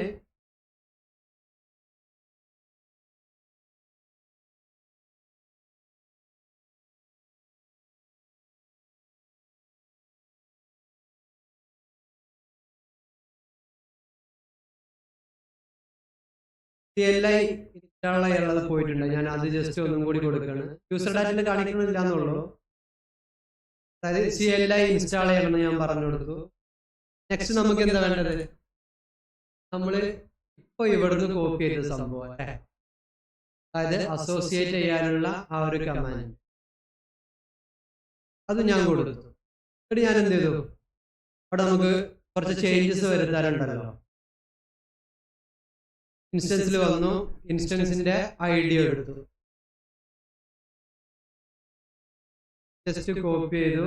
CLI ഇൻസ്റ്റാൾ ചെയ്യാനുള്ളത് പോയിട്ടുണ്ട്. ഞാൻ അത് ജസ്റ്റ് ഒന്നും കൂടി കൊടുക്കുകയാണ്. യൂസർ ഡാറ്റയിൽ കാണിക്കണില്ല എന്നുള്ളൂ. അതായത് CLI ഇൻസ്റ്റാൾ ചെയ്യണമെന്ന് ഞാൻ പറഞ്ഞു കൊടുത്തു. നെക്സ്റ്റ് നമുക്ക് എന്താ വേണ്ടത്? നമ്മള് ഇപ്പൊ ഇവിടുന്ന് കോപ്പി ചെയ്ത സംഭവം അല്ലേ? അതായത് അസോസിയേറ്റ് ചെയ്യാനുള്ള ആ ഒരു കമാൻഡ് അത് ഞാൻ കൊടുത്തു. എന്നിട്ട് ഞാൻ എന്ത് ചെയ്തു? അവിടെ നമുക്ക് കുറച്ച് ചേഞ്ചസ് വരുത്താറുണ്ടല്ലോ. ഇൻസ്റ്റൻസിൽ വന്നു, ഇൻസ്റ്റൻസിന്റെ ID എടുത്തു, ജസ്റ്റ് കോപ്പി ചെയ്തു.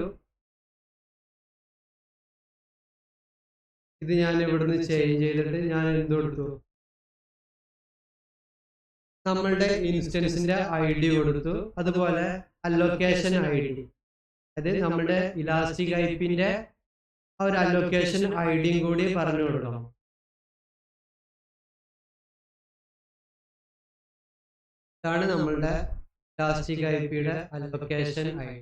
ഇത് ഞാൻ ഇവിടുന്ന് ചേഞ്ച് ചെയ്തിട്ട് ഞാൻ എന്ത് കൊടുത്തു? നമ്മളുടെ ഇൻസ്റ്റൻസിന്റെ ID കൊടുത്തു. അതുപോലെ അലോക്കേഷൻ ID, അതായത് നമ്മുടെ ഇലാസ്റ്റിക് IPന്റെ ആ ഒരു അലോക്കേഷൻ IDയും കൂടി പറഞ്ഞു കൊടുക്കണം. ഇതാണ് നമ്മളുടെ ഇലാസ്റ്റിക് IPയുടെ അലോക്കേഷൻ ID.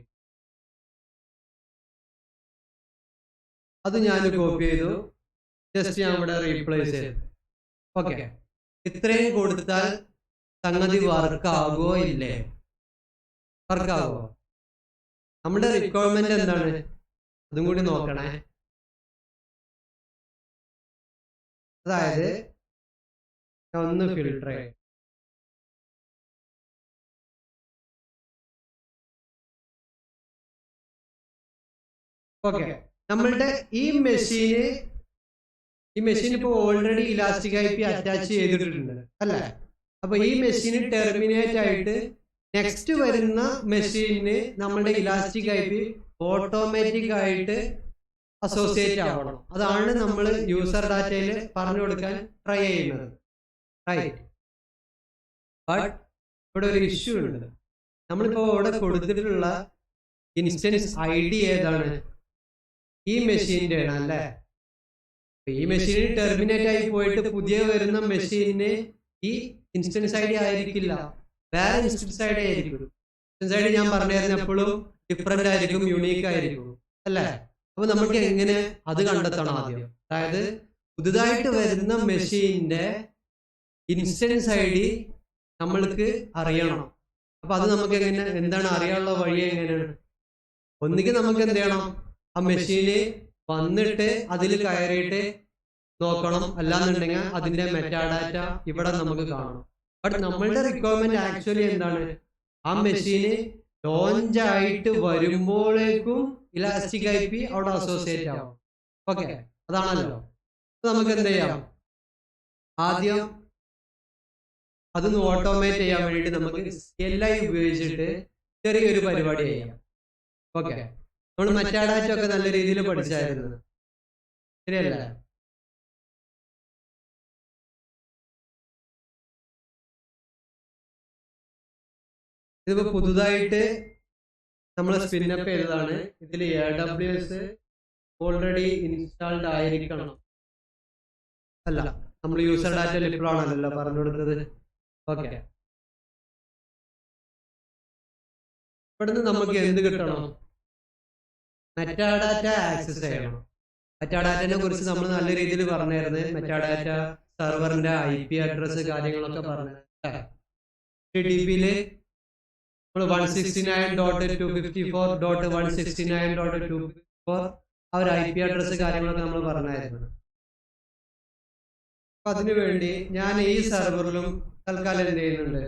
അത് ഞാൻ കോപ്പി ചെയ്തു. ജസ്റ്റ് ഞാൻ ഇവിടെ റീപ്ലേസ് ചെയ്തു. ഓക്കെ, ഇത്രയും കൊടുത്താൽ സംഗതി വർക്ക് ആകുമോ ഇല്ലേ? വർക്ക് ആകുമോ? നമ്മുടെ റിക്വയർമെന്റ് എന്താണ്? അതും കൂടി നോക്കണേ. അതായത് ഒന്ന് ഫിൽട്ടർ ചെയ്യാം. ഓക്കെ, നമ്മളുടെ ഈ മെഷീൻ ഇപ്പോൾ ഓൾറെഡി ഇലാസ്റ്റിക് IP അറ്റാച്ച് ചെയ്തിട്ടുണ്ട് അല്ലേ? അപ്പൊ ഈ മെഷീൻ ടെർമിനേറ്റ് ആയിട്ട് നെക്സ്റ്റ് വരുന്ന മെഷീനിന് നമ്മളുടെ ഇലാസ്റ്റിക് IP ഓട്ടോമാറ്റിക് ആയിട്ട് അസോസിയേറ്റ് ആവണം. അതാണ് നമ്മൾ യൂസർ ഡാറ്റയിൽ പറഞ്ഞു കൊടുക്കാൻ ട്രൈ ചെയ്യുന്നത്. റൈറ്റ്. ബട്ട് ഇവിടെ ഒരു ഇഷ്യൂ ഉണ്ട്. നമ്മളിപ്പോ ഇവിടെ കൊടുത്തിട്ടുള്ള ഇൻസ്റ്റൻസ് ഐ ഡി ഏതാണ്? ഈ മെഷീൻ്റെ ആണ് അല്ലേ? ഈ മെഷീൻ ടെർമിനേറ്റ് ആയി പോയിട്ട് പുതിയ വരുന്ന മെഷീന് ഈ ഇൻസ്റ്റൻസ് ഐ ഡി ആയിരിക്കില്ല, വേറെ ഇൻസ്റ്റൻസ് ഐ ഡി ആയിരിക്കും. ഇൻസ്റ്റൻസ് ഐ ഡി ഞാൻ പറഞ്ഞായിരുന്നു എപ്പോഴും ഡിഫറെന്റ് ആയിരിക്കും, യുണീക്ക് ആയിരിക്കും അല്ലേ? അപ്പൊ നമുക്ക് എങ്ങനെ അത് കണ്ടെത്തണം ആദ്യം? അതായത് പുതുതായിട്ട് വരുന്ന മെഷീന്റെ ഇൻസ്റ്റൻസ് ഐ ഡി നമ്മൾക്ക് അറിയണം. അപ്പൊ അത് നമുക്ക് എങ്ങനെ, എന്താണ് അറിയാനുള്ള വഴി എങ്ങനെയാണ്? ഒന്നുകിൽ നമുക്ക് എന്ത് ചെയ്യണം, ആ മെഷീന് വന്നിട്ട് അതിൽ കയറിയിട്ട് നോക്കണം, അല്ലാന്നുണ്ടെങ്കിൽ അതിന്റെ മെറ്റാഡാറ്റ ഇവിടെ നമുക്ക് കാണണം. ബട്ട് നമ്മളുടെ റിക്വയർമെന്റ് ആക്ച്വലി എന്താണ്? ആ മെഷീന് ലോഞ്ച് ആയിട്ട് വരുമ്പോഴേക്കും ഇലാസ്റ്റിക് ഐ പി അവിടെ അസോസിയേറ്റ് ആവും. ഓക്കെ, അതാണല്ലോ. നമുക്ക് എന്ത് ചെയ്യാം, ആദ്യം അതൊന്ന് ഓട്ടോമേറ്റ് ചെയ്യാൻ വേണ്ടിയിട്ട് നമുക്ക് CLI ഉപയോഗിച്ചിട്ട് ചെറിയൊരു പരിപാടി ചെയ്യാം. ഓക്കെ, നമ്മൾ മെറ്റാഡാറ്റ ഒക്കെ നല്ല രീതിയിൽ പഠിച്ചായിരുന്നു, ശരിയല്ലേ? ഇതിപ്പോ പുതുതായിട്ട് നമ്മൾ സ്പിന്നപ്പ് ചെയ്തതാണ്. ഇതിൽ AWS ഓൾറെഡി ഇൻസ്റ്റാൾഡ് ആയിരിക്കണം. അല്ല, നമ്മൾ യൂസർ ഡാറ്റ ഇപ്പോഴാണല്ലോ പറഞ്ഞു കൊടുത്തത്. ഓക്കെ, ഇവിടുന്ന് നമുക്ക് എന്ത് കിട്ടണം? മെറ്റാഡാറ്റ ആക്സസ് ചെയ്യണം. മെറ്റാഡാറ്റനെ കുറിച്ച് നമ്മൾ നല്ല രീതിയിൽ പറഞ്ഞായിരുന്നു. മെറ്റാഡാറ്റ സെർവറിന്റെ IP അഡ്രസ് കാര്യങ്ങളൊക്കെ പറഞ്ഞു. HTTPയില് നമ്മൾ 169.254.169.254 ആ ഒരു IP അഡ്രസ് കാര്യങ്ങളൊക്കെ നമ്മൾ പറഞ്ഞായിരുന്നു. അപ്പൊ അതിനു വേണ്ടി ഞാൻ ഈ സെർവറിലും തൽക്കാലം എന്ത് ചെയ്യുന്നുണ്ട്,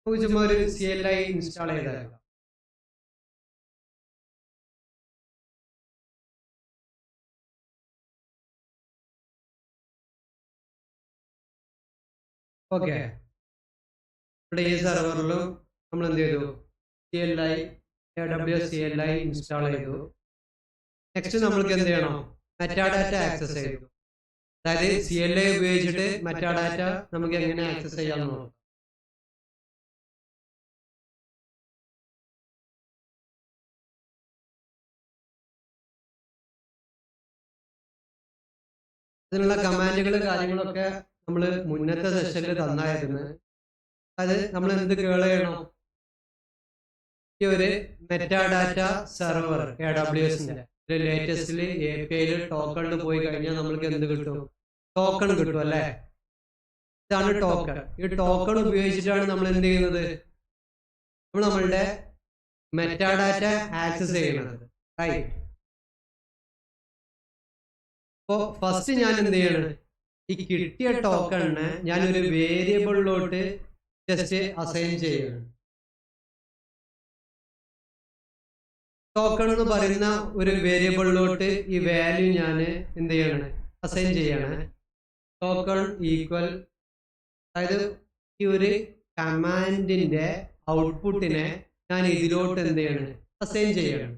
ചുമ്മാ ഒരു CLI ഇൻസ്റ്റാൾ ചെയ്തേക്കാം. ഓക്കെ, ഇവിടെ ഈ സെർവറിലും നമ്മൾ എന്ത് ചെയ്തു, AWS CLI ഇൻസ്റ്റാൾ ചെയ്തു. നെക്സ്റ്റ് നമ്മൾക്ക് എന്ത് ചെയ്യണം, മെറ്റാഡാറ്റ ആക്സസ് ചെയ്തു. അതായത് CLI ഉപയോഗിച്ചിട്ട് മെറ്റാഡാറ്റ നമുക്ക് എങ്ങനെ ആക്സസ് ചെയ്യാമെന്ന് നോക്കാം. അതിനുള്ള കമാൻഡുകൾ കാര്യങ്ങളൊക്കെ നമ്മൾ മുന്നത്തെ സെഷനിൽ തന്നായിരുന്നു. അത് നമ്മൾ എന്ത് കേൾ ചെയ്യണം, ഈ ഒരു മെറ്റാഡാറ്റ സെർവർ AWSന്റെ ലേറ്റസ്റ്റില് API ടോക്കണിൽ പോയി കഴിഞ്ഞാൽ നമ്മൾക്ക് എന്ത് കിട്ടും? ടോക്കൺ കിട്ടും അല്ലേ? ഇതാണ് ടോക്കൺ. ഈ ടോക്കൺ ഉപയോഗിച്ചിട്ടാണ് നമ്മൾ എന്ത് ചെയ്യുന്നത്, നമ്മൾ നമ്മളുടെ മെറ്റാഡാറ്റ ആക്സസ് ചെയ്യുന്നത്. റൈറ്റ്. അപ്പോ ഫസ്റ്റ് ഞാൻ എന്ത് ചെയ്യണം, ഈ കിട്ടിയ ടോക്കണിനെ ഞാനൊരു വേരിയബിളിലോട്ട് ജസ്റ്റ് അസൈൻ ചെയ്യണം. ടോക്കൺ എന്ന് പറയുന്ന ഒരു വേരിയബിളിലോട്ട് ഈ വാല്യൂ ഞാൻ എന്ത് ചെയ്യണം, അസൈൻ ചെയ്യണം. ടോക്കൺ ഈക്വൽ, അതായത് ഈ ഒരു കമാൻഡിന്റെ ഔട്ട്പുട്ടിനെ ഞാൻ ഇതിലോട്ട് എന്ത് ചെയ്യണം, അസൈൻ ചെയ്യണം.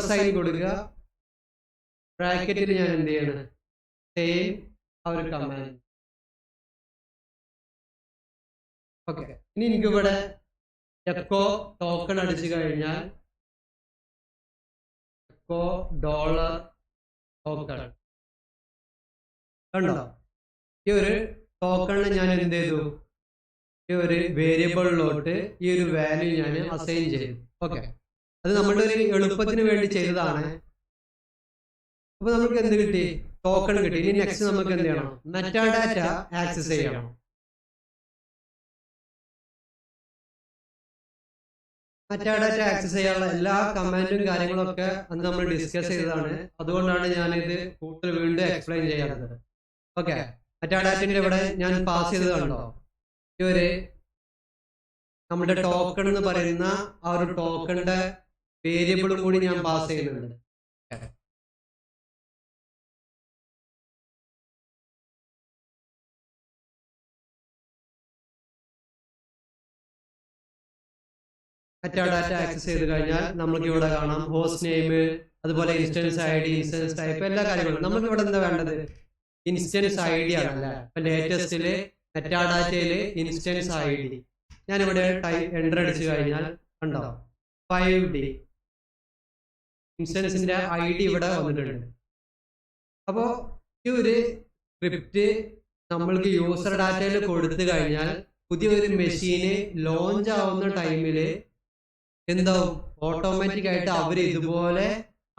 $സൈൻ കൊടുക്കുക, ബ്രാക്കറ്റിൽ ഞാൻ എന്ത് ചെയ്യണം, സെയിം ആ ഒരു കമാൻഡ്. ഓക്കെ, ഇനി എനിക്കിവിടെ എക്കോ ടോക്കൺ അടിച്ചു കഴിഞ്ഞാൽ എക്കോ $ടോക്കൺ കണ്ടോ? ഈ ഒരു ടോക്കണിന് ഞാൻ എന്ത് ചെയ്തു, ഈ ഒരു വേരിയബിളിലോട്ട് ഈ ഒരു വാല്യൂ ഞാൻ അസൈൻ ചെയ്തു. ഓക്കെ, അത് നമ്മളുടെ ഒരു എളുപ്പത്തിന് വേണ്ടി ചെയ്തതാണ്. അപ്പൊ നമുക്ക് എന്ത് കിട്ടി, ടോക്കൺ കിട്ടി. ഇനി നെക്സ്റ്റ് നമുക്ക് എന്ത് ചെയ്യണം, മെറ്റാഡാറ്റ ആക്സസ് ചെയ്യണം. മെറ്റാഡാറ്റ ആക്സസ് ചെയ്യാനുള്ള എല്ലാ കമാൻഡും കാര്യങ്ങളൊക്കെ അന്ന് നമ്മൾ ഡിസ്കസ് ചെയ്തതാണ്. അതുകൊണ്ടാണ് ഞാനിത് കൂടുതൽ വീണ്ടും എക്സ്പ്ലെയിൻ ചെയ്യാത്തത്. ഓക്കെ, മെറ്റാഡാറ്റയുടെ ഇവിടെ ഞാൻ പാസ് ചെയ്തത് കണ്ടോ, ഈ ഒരു നമ്മുടെ ടോക്കൺ എന്ന് പറയുന്ന ആ ഒരു ടോക്കണിന്റെ വേരിയബിളും കൂടി ഞാൻ പാസ് ചെയ്യുന്നുണ്ട്. മെറ്റാഡാറ്റ ആക്സസ് ചെയ്ത് കഴിഞ്ഞാൽ നമുക്ക് ഇവിടെ കാണാം ഹോസ്റ്റ് നെയിം, അതുപോലെ instance I D, instance type, എല്ലാ കാര്യങ്ങളും. നമുക്ക് ഇവിടെ എന്താ വേണ്ടത്? ഇൻസ്റ്റൻസ് ഐ ഡി ആണല്ലേ. ഇപ്പൊ ലേറ്റസ്റ്റില് മെറ്റാഡാറ്റയില് ഇൻസ്റ്റൻസ് ഐ ഡി ഞാനിവിടെ എൻ്റർ അടിച്ചു കഴിഞ്ഞാൽ കണ്ടോ 5D ഇൻസ്റ്റൻസിന്റെ ഐ ഡി ഇവിടെ വന്നിട്ടുണ്ട്. അപ്പോൾ ഈ ഒരു സ്ക്രിപ്റ്റ് നമ്മൾക്ക് യൂസർ ഡാറ്റയിൽ കൊടുത്തു കഴിഞ്ഞാൽ പുതിയൊരു മെഷീന് ലോഞ്ച് ആവുന്ന ടൈമില് എന്താവും? ഓട്ടോമാറ്റിക് ആയിട്ട് അവർ ഇതുപോലെ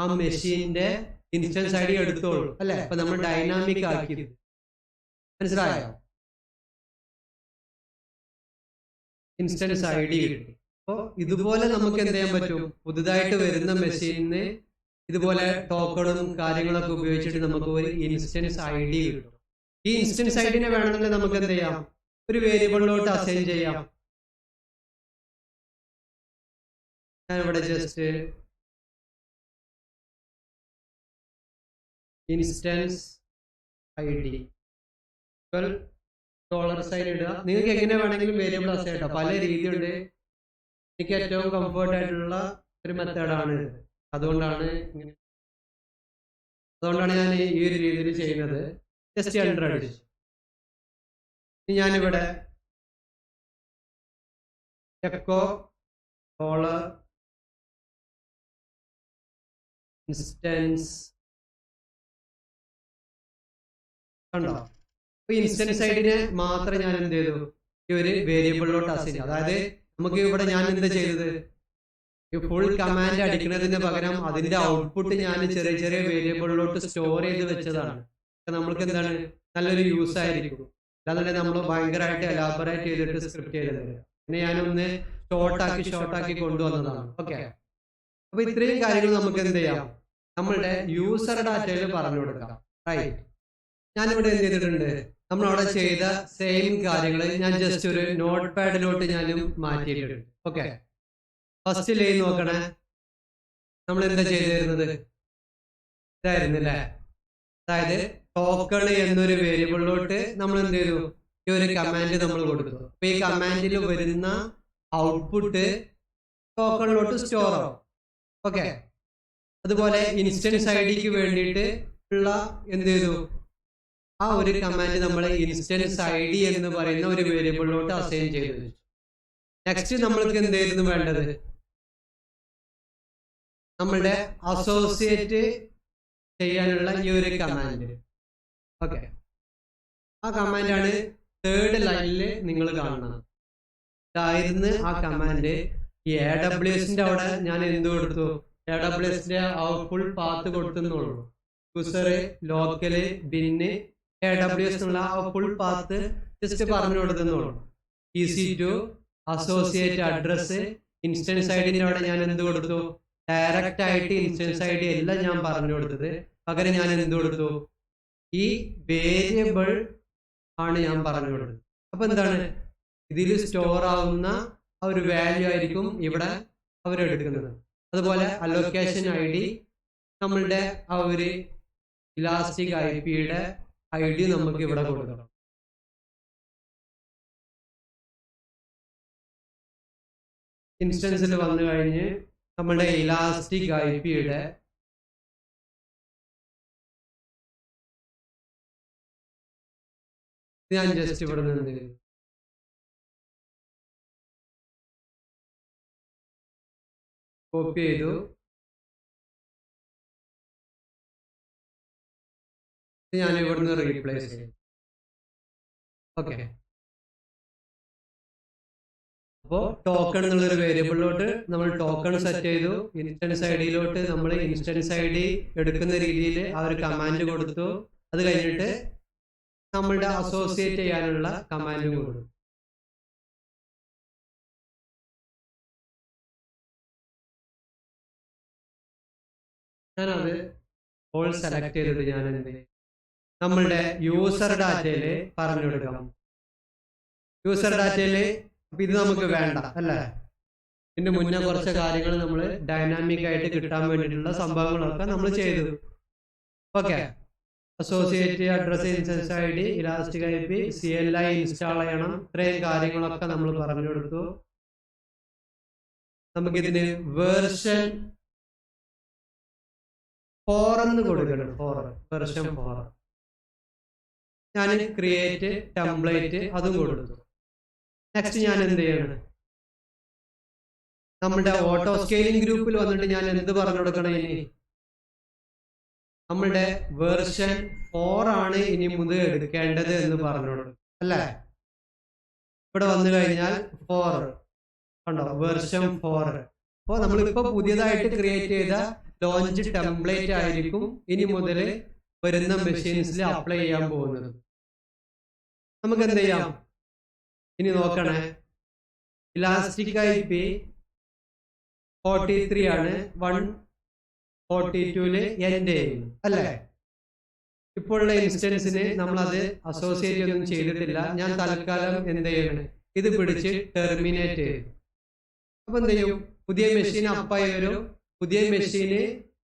ആ മെഷീന്റെ ഇൻസ്റ്റൻസ് ഐ ഡി എടുത്തോളൂ അല്ലെ. അപ്പൊ നമ്മൾ ഡൈനാമിക് ആക്കിയത് മനസ്സിലായോ? ഇൻസ്റ്റൻസ് ഐ ഡി കിട്ടി. അപ്പോൾ ഇതുപോലെ നമുക്ക് എന്ത് ചെയ്യാൻ പറ്റും? പുതുതായിട്ട് വരുന്ന മെഷീനിന് ഇതുപോലെ ടോക്കണും കാര്യങ്ങളൊക്കെ ഉപയോഗിച്ചിട്ട് നമുക്ക് ഒരു ഇൻസ്റ്റൻസ് ഐ ഡി കിട്ടും. ഈ ഇൻസ്റ്റൻസ് ഐ ഡിനെ വേണമെങ്കിൽ നമുക്ക് എന്ത് ചെയ്യാം? ഒരു വേരിയബിളിലോട്ട് അസൈൻ ചെയ്യാം. ഞാനിവിടെ ജസ്റ്റ് ഇൻസ്റ്റൻസ് ഐ ഡി $സൈൻ ഇടുക. നിങ്ങൾക്ക് എങ്ങനെ വേണമെങ്കിലും വേരിയബിൾ അസൈൻ ഇടാം. പല രീതിയുണ്ട്. എനിക്ക് ഏറ്റവും കംഫർട്ട് ആയിട്ടുള്ള ഒരു മെത്തേഡാണ്. അതുകൊണ്ടാണ് ഞാൻ ഈ ഒരു രീതിയിൽ ചെയ്യുന്നത്. ജസ്റ്റ് എൻ്റർ അടിച്ചു. ഞാനിവിടെ എക്കോ ഡോളർ ഇൻസ്റ്റൻസ് കണ്ടോ? അപ്പൊ ഇൻസ്റ്റൻസ് ഐഡിനെ മാത്രം ഞാൻ എന്ത് ചെയ്തു? ഈ ഒരു വേരിയബിളിലോട്ട് അസൈൻ ചെയ്തു. അതായത് നമുക്ക് ഇവിടെ ഞാൻ എന്ത് ചെയ്തത്? ഈ ഫുൾ കമാൻഡ് അടിക്കുന്നതിന് പകരം അതിന്റെ ഔട്ട്പുട്ട് ഞാൻ ചെറിയ ചെറിയ വേരിയബിളിലോട്ട് സ്റ്റോർ ചെയ്ത് വെച്ചതാണ്. നമ്മൾക്ക് എന്താണ് നല്ലൊരു യൂസ് ആയിരിക്കും. അല്ലാതെ നമ്മൾ ഭയങ്കരമായിട്ട് എലാബറേറ്റ് ചെയ്തിട്ട് സ്ക്രിപ്റ്റ് ചെയ്തത്. പിന്നെ ഞാനൊന്ന് ഷോർട്ടാക്കി കൊണ്ടുവന്നതാണ്. ഓക്കെ, അപ്പൊ ഇത്രയും കാര്യങ്ങൾ നമുക്ക് എന്ത് ചെയ്യാം? നമ്മളുടെ യൂസർ ഡാറ്റയിൽ പറഞ്ഞു കൊടുക്കാം. റൈറ്റ്, ഞാനിവിടെ എന്ത് ചെയ്തിട്ടുണ്ട്? നമ്മളവിടെ ചെയ്ത സെയിം കാര്യങ്ങൾ ഞാൻ ജസ്റ്റ് ഒരു നോട്ട് പാഡിലോട്ട് ഞാനും മാറ്റിയിട്ടുണ്ട്. ഓക്കെ, ഫസ്റ്റ് ലൈൻ നോക്കണേ. നമ്മൾ എന്താ ചെയ്തിരുന്നത്? ഇതായിരുന്നില്ലേ? അതായത് ടോക്കൺ എന്നൊരു വേരിയബിളിലോട്ട് നമ്മൾ എന്ത് ചെയ്തു? ഈ ഒരു കമാൻഡ് നമ്മൾ കൊടുത്തു. അപ്പൊ ഈ കമാൻഡിൽ വരുന്ന ഔട്ട്പുട്ട് ടോക്കണിലോട്ട് സ്റ്റോർ ആവും. ഓക്കെ, അതുപോലെ ഇൻസ്റ്റൻസ് ഐ ഡിക്ക് വേണ്ടിയിട്ട് ഉള്ള എന്ത് ചെയ്തു? ആ ഒരു കമാൻഡ് നമ്മൾ ഇൻസ്റ്റൻസ് ഐ ഡി എന്ന് പറയുന്ന ഒരു വേരിയബിളിലോട്ട് അസൈൻ ചെയ്തു. നെക്സ്റ്റ് നമ്മൾക്ക് എന്തായിരുന്നു വേണ്ടത്? നമ്മളുടെ അസോസിയേറ്റ് ചെയ്യാനുള്ള ഈ ഒരു കമാൻഡ്. ഓക്കെ, ആ കമാൻഡാണ് തേർഡ് ലൈനിൽ നിങ്ങൾ കാണുന്നത്. ഇതായിരുന്നു ആ കമാൻഡ്. ഈ AWSന്റെ അവിടെ ഞാൻ എന്ത് കൊടുത്തു? AWSന്റെ ആ ഫുൾ പാത്ത് കൊടുത്തുന്നുള്ളൂ. യൂസർ, ലോക്കല്, ബിന്ന്, AWS എന്നുള്ള ആ ഫുൾ പാത്ത് ജസ്റ്റ് പറഞ്ഞു കൊടുത്തുന്നുള്ളൂ. EC2 അസോസിയേറ്റ് അഡ്രസ്, ഇൻസ്റ്റൻസ് ഐ ഡിന്റെ അവിടെ ഞാൻ എന്ത് കൊടുത്തു? ഡയറക്റ്റ് ആയിട്ട് ഇൻസ്റ്റൻസ് ഐ ഡി അല്ല ഞാൻ പറഞ്ഞു കൊടുത്തത്. പകരം ഞാൻ എന്ത് കൊടുത്തു? ഈ വേരിയബിൾ ആണ് ഞാൻ പറഞ്ഞു കൊടുത്തത്. അപ്പൊ എന്താണ്? ഇതിൽ സ്റ്റോർ ആവുന്ന ആ ഒരു വാല്യൂ ആയിരിക്കും ഇവിടെ അവരെടുക്കുന്നത്. അതുപോലെ അലൊക്കേഷൻ ഐ ഡി, നമ്മളുടെ ആ ഒരു ഇലാസ്റ്റിക് IP-യുടെ ID നമുക്ക് ഇവിടെ കൊടുക്കണം. ഇൻസ്റ്റൻസിൽ വന്നു കഴിഞ്ഞ് നമ്മളുടെ ഇലാസ്റ്റിക് IP-യുടെ ഞാൻ ജസ്റ്റ് ഇവിടെ നിന്ന് കോപ്പി ചെയ്തു. ഞാൻ ഇവിടുന്ന് റീപ്ലേസ് ചെയ്യും. ഓക്കെ, അപ്പോൾ ടോക്കൺ എന്നുള്ളൊരു വേരിയബിളിലോട്ട് നമ്മൾ ടോക്കൺ സെറ്റ് ചെയ്തു. ഇൻസ്റ്റൻസ് ഐ ഡിയിലോട്ട് നമ്മൾ ഇൻസ്റ്റൻസ് ഐ ഡി എടുക്കുന്ന രീതിയിൽ ആ ഒരു കമാൻഡ് കൊടുത്തു. അത് കഴിഞ്ഞിട്ട് നമ്മളുടെ അസോസിയേറ്റ് ചെയ്യാനുള്ള കമാൻഡ് കൊടുത്തു. ഞാനത് ഓൾ സെലക്ട് ചെയ്തിട്ട് ഞാൻ എന്ത് നമ്മളുടെ യൂസർ ഡാറ്റയിൽ പറഞ്ഞു കൊടുക്കണം. യൂസർ ഡാറ്റയിൽ ഇത് നമുക്ക് വേണ്ട അല്ലേ? ഇതിന്റെ മുന്നേ കുറച്ച് കാര്യങ്ങൾ നമ്മൾ ഡൈനാമിക് ആയിട്ട് കിട്ടാൻ വേണ്ടിയിട്ടുള്ള സംഭവങ്ങളൊക്കെ നമ്മൾ ചെയ്തു. Okay, associate address, instance I D, elastic IP, CLI install ചെയ്യണം. ഇത്രയും കാര്യങ്ങളൊക്കെ നമ്മൾ പറഞ്ഞു കൊടുത്തു. നമുക്കിതിന് വേർഷൻ 4 എന്ന് കൊടുക്കണം. 4 വേർഷൻ 4. ഞാൻ ക്രിയേറ്റ് ടെംപ്ലേറ്റ് അതും കൊടുത്തു. നെക്സ്റ്റ് ഞാൻ എന്ത് ചെയ്യണം? നമ്മുടെ ഓട്ടോ സ്കെയിലിംഗ് ഗ്രൂപ്പിൽ വന്നിട്ട് ഞാൻ എന്ത് പറഞ്ഞു കൊടുക്കണം? ഇനി നമ്മുടെ വേർഷൻ 4 ആണ് ഇനി മുതൽ എടുക്കേണ്ടത് എന്ന് പറഞ്ഞു കൊടുക്കും അല്ലേ? ഇവിടെ വന്നു കഴിഞ്ഞാൽ 4 കണ്ടോ, വേർഷൻ 4. അപ്പോൾ നമ്മളിപ്പോ പുതിയതായിട്ട് ക്രിയേറ്റ് ചെയ്ത ലോഞ്ച് ടെംപ്ലേറ്റ് ആയിരിക്കും ഇനി മുതൽ വരുന്ന മെഷീൻസിൽ അപ്ലൈ ചെയ്യാൻ പോകുന്നത്. നമുക്ക് എന്ത് ചെയ്യാം? ഇനി നോക്കണേ, ഇലാസ്റ്റിക് IP 43 ആണ്, 142 എൻഡ് ചെയ്യുന്നു അല്ലേ? ഇപ്പോഴുള്ള ഇൻസ്റ്റൻസിന് നമ്മളത് അസോസിയേറ്റ് ഒന്നും ചെയ്തിട്ടില്ല. ഞാൻ തൽക്കാലം എന്ത് ചെയ്യണം? ഇത് പിടിച്ച് ടെർമിനേറ്റ് ചെയ്തു. അപ്പൊ എന്ത് ചെയ്യും? പുതിയ മെഷീൻ അപ്പായി വരും. പുതിയ മെഷീന്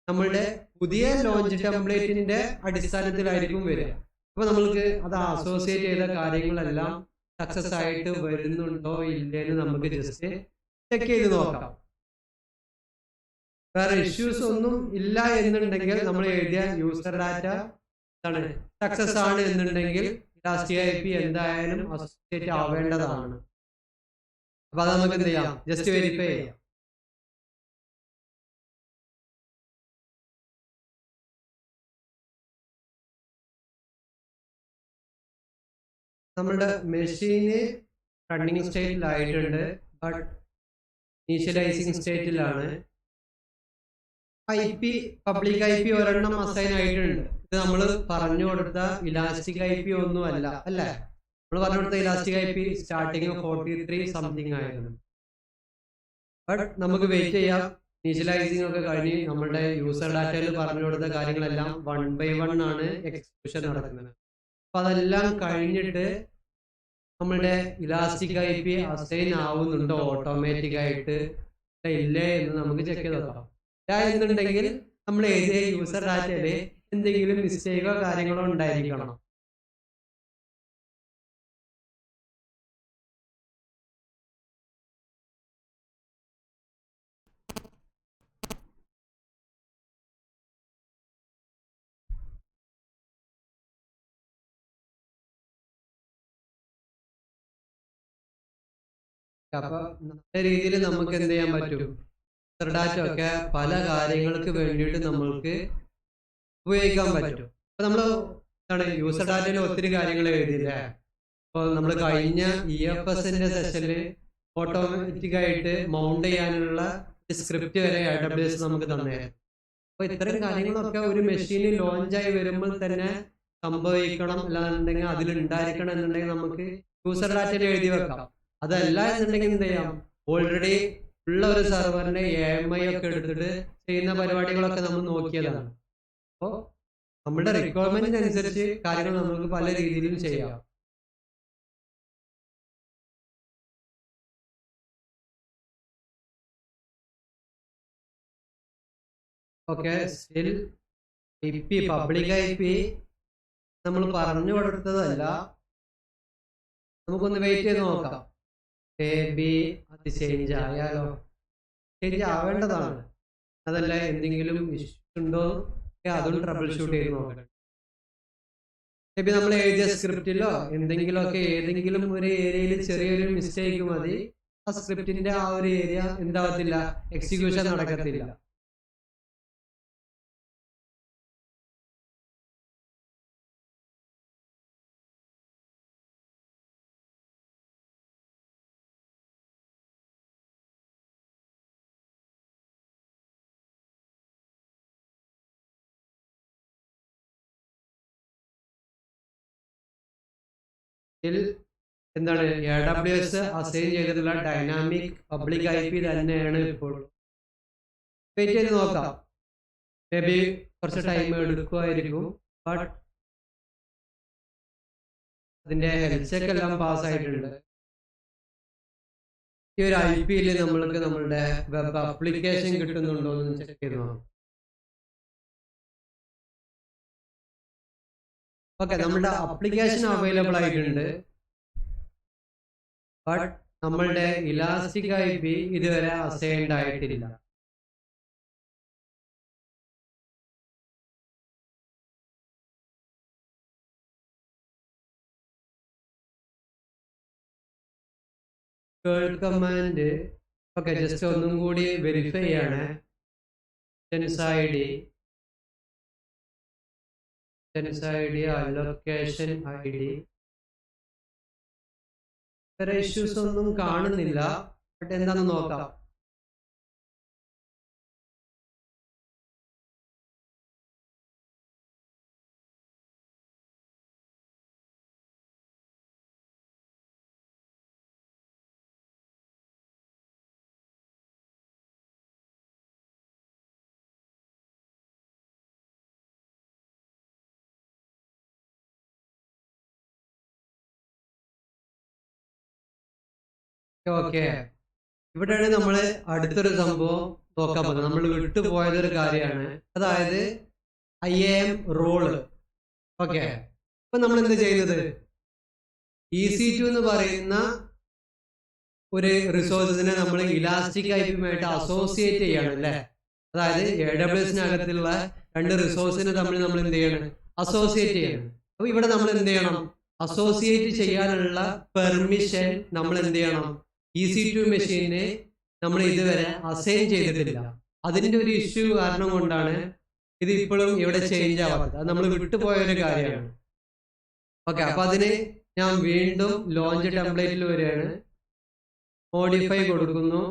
നമ്മളുടെ പുതിയ ലോഞ്ച് ടെംപ്ലേറ്റിന്റെ അടിസ്ഥാനത്തിലായിരിക്കും വരിക. അപ്പൊ നമ്മൾക്ക് അത് അസോസിയേറ്റ് ചെയ്ത കാര്യങ്ങളെല്ലാം സക്സസ് ആയിട്ട് വരുന്നുണ്ടോ ഇല്ലെന്ന് നമുക്ക് ജസ്റ്റ് ചെക്ക് ചെയ്ത് നോക്കാം. വേറെ ഇഷ്യൂസ് ഒന്നും ഇല്ല എന്നുണ്ടെങ്കിൽ നമ്മൾ എഴുതിയ യൂസർ ഡാറ്റ സക്സസ് ആണ് എന്നുണ്ടെങ്കിൽ ഇലാസ്റ്റിക് IP എന്തായാലും അസോസിയേറ്റ് ആവേണ്ടതാണ്. അപ്പൊ അത് നമുക്ക് എന്ത് ചെയ്യാം? ജസ്റ്റ് വെരിഫൈ ചെയ്യാം. നമ്മളുടെ മെഷീന് running സ്റ്റേറ്റിലായിട്ടുണ്ട്, but initialising സ്റ്റേറ്റിലാണ്. Public IP ഒരെണ്ണം അസൈൻ ആയിട്ടുണ്ട്. ഇത് നമ്മൾ പറഞ്ഞു കൊടുത്ത ഇലാസ്റ്റിക് IP ഒന്നും അല്ല അല്ലേ? നമ്മൾ പറഞ്ഞു കൊടുത്ത ഇലാസ്റ്റിക് IP സ്റ്റാർട്ടിങ് 43 സംതിങ് ആയിരുന്നു. ബട്ട് നമുക്ക് വെയിറ്റ് ചെയ്യാം. ഇനീഷ്യലൈസിംഗ് ഒക്കെ കഴിഞ്ഞ് നമ്മളുടെ യൂസർ ഡാറ്റയിൽ പറഞ്ഞു കൊടുത്ത കാര്യങ്ങളെല്ലാം 1 by 1 ആണ് എക്സിക്യൂഷൻ നടക്കുന്നത്. അപ്പൊ അതെല്ലാം കഴിഞ്ഞിട്ട് നമ്മളുടെ ഇലാസ്റ്റിക് IP അസൈൻ ആവുന്നുണ്ടോ ഓട്ടോമാറ്റിക് ആയിട്ട് ഇല്ലേ എന്ന് നമുക്ക് ചെക്ക് ചെയ്ത് നോക്കാം. എന്നുണ്ടെങ്കിൽ നമ്മൾ എഴുതിയ യൂസർ ഡാറ്റയില് എന്തെങ്കിലും മിസ്റ്റേക്കോ കാര്യങ്ങളോ ഉണ്ടായിരിക്കണം. അപ്പൊ നല്ല രീതിയിൽ നമുക്ക് എന്ത് ചെയ്യാൻ പറ്റും? ഡാറ്റ ഒക്കെ പല കാര്യങ്ങൾക്ക് വേണ്ടിയിട്ട് നമ്മൾക്ക് ഉപയോഗിക്കാൻ പറ്റും. അപ്പൊ നമ്മൾ യൂസർ ഡാറ്റയിൽ ഒത്തിരി കാര്യങ്ങൾ എഴുതിയില്ലേ? അപ്പോൾ നമ്മൾ കഴിഞ്ഞ EFSന്റെ സെഷനിൽ ഓട്ടോമാറ്റിക് ആയിട്ട് മൗണ്ട് ചെയ്യാനുള്ള സ്ക്രിപ്റ്റ് വരെ AWS നമുക്ക് തന്നെയായിരുന്നു. അപ്പൊ ഇത്തരം കാര്യങ്ങളൊക്കെ ഒരു മെഷീനിൽ ലോഞ്ചായി വരുമ്പോൾ തന്നെ സംഭവിക്കണം, അല്ലാന്നുണ്ടെങ്കിൽ അതിലുണ്ടായിരിക്കണം എന്നുണ്ടെങ്കിൽ നമുക്ക് യൂസർ ഡാറ്റയിൽ എഴുതി വെക്കാം. അതല്ല എന്നുണ്ടെങ്കിൽ എന്ത് ചെയ്യാം? ഓൾറെഡി ഉള്ള ഒരു സെർവറിന്റെ AMI ഒക്കെ എടുത്തിട്ട് ചെയ്യുന്ന പരിപാടികളൊക്കെ നമ്മൾ നോക്കിയതാണ്. അപ്പോൾ നമ്മുടെ റിക്വയർമെന്റിന് അനുസരിച്ച് കാര്യങ്ങൾ നമുക്ക് പല രീതിയിലും ചെയ്യാം. ഓക്കെ, സ്റ്റിൽ പബ്ലിക് IP നമ്മൾ പറഞ്ഞു കൊടുത്തതല്ല. നമുക്കൊന്ന് വെയിറ്റ് ചെയ്ത് നോക്കാം. അത് ചേഞ്ച് ആയാലോ? ചേഞ്ച് ആവേണ്ടതാണ്. അതല്ല എന്തെങ്കിലും ഇഷ്യൂ ഉണ്ടോ അതും ട്രബിൾ ഷൂട്ട് ചെയ്ത് നോക്കണം. നമ്മൾ എഴുതിയ സ്ക്രിപ്റ്റിലോ എന്തെങ്കിലുമൊക്കെ ഏതെങ്കിലും ഒരു ഏരിയയിൽ ചെറിയൊരു മിസ്റ്റേക്ക് മതി, ആ സ്ക്രിപ്റ്റിന്റെ ആ ഒരു ഏരിയ എന്താവത്തില്ല, എക്സിക്യൂഷൻ നടക്കത്തില്ല. എന്താണ് AWS അസൈൻ ചെയ്തിട്ടുള്ള ഡൈനാമിക് പബ്ലിക് IP തന്നെയാണ് ഇപ്പോൾ. വെയിറ്റ് ചെയ്ത് നോക്കാം. മേ ബി കുറച്ച് ടൈം എടുക്കുമായിരിക്കും. ബട്ട് അതിന്റെ ഹെൽത്ത് ചെക്ക് എല്ലാം പാസ് ആയിട്ടുണ്ട്. ഈ ഒരു IP-യിൽ നമ്മൾക്ക് നമ്മളുടെ വെബ് ആപ്ലിക്കേഷൻ കിട്ടുന്നുണ്ടോ എന്ന് ചെക്ക് ചെയ്ത് നോക്കാം. ഓക്കെ, നമ്മുടെ ആപ്ലിക്കേഷൻ അവൈലബിൾ ആയിട്ടുണ്ട്. ബട്ട് നമ്മളുടെ ഇലാസ്റ്റിക് IP ഇതുവരെ അസൈൻഡ് ആയിട്ടില്ല. കേൾ കമാൻഡ് ഓക്കെ, ജസ്റ്റ് ഒന്നും കൂടി വെരിഫൈ ചെയ്യാണ്. സെൻസ് ID അലൊക്കേഷൻ ID വേറെ ഇഷ്യൂസ് ഒന്നും കാണുന്നില്ല. ബട്ട് എന്താണെന്ന് നോക്കാം. ഓക്കെ, ഇവിടെയാണ് നമ്മൾ അടുത്തൊരു സംഭവം നോക്കാൻ പോകുന്നത്. നമ്മൾ വിട്ടുപോയതൊരു കാര്യമാണ്, അതായത് IAM റോള്. ഓക്കെ, ഇപ്പൊ നമ്മൾ എന്ത് ചെയ്യുന്നത്, EC2 എന്ന് പറയുന്ന ഒരു റിസോഴ്സിനെ നമ്മൾ ഇലാസ്റ്റിക് IPയുമായിട്ട് അസോസിയേറ്റ് ചെയ്യണം അല്ലേ. അതായത് AWSനകത്തുള്ള രണ്ട് റിസോഴ്സിനെ തമ്മിൽ നമ്മൾ എന്ത് ചെയ്യണം, അസോസിയേറ്റ് ചെയ്യണം. അപ്പൊ ഇവിടെ നമ്മൾ എന്ത് ചെയ്യണം, അസോസിയേറ്റ് ചെയ്യാനുള്ള പെർമിഷൻ നമ്മൾ എന്ത് ചെയ്യണം, EC2 മെഷീനെ നമ്മൾ ഇതുവരെ അസൈൻ ചെയ്തിട്ടില്ല. അതിന്റെ ഒരു ഇഷ്യൂ കാരണം കൊണ്ടാണ് ഇത് ഇപ്പോഴും ഇവിടെ ചേഞ്ച് ആവാത്തത്. അത് നമ്മൾ വിട്ടുപോയ ഒരു കാര്യമാണ്. ഓക്കെ, അപ്പൊ അതിന് ഞാൻ വീണ്ടും ലോഞ്ച് ടെംപ്ലേറ്റിൽ വരികയാണ്, മോഡിഫൈ കൊടുക്കുന്നു.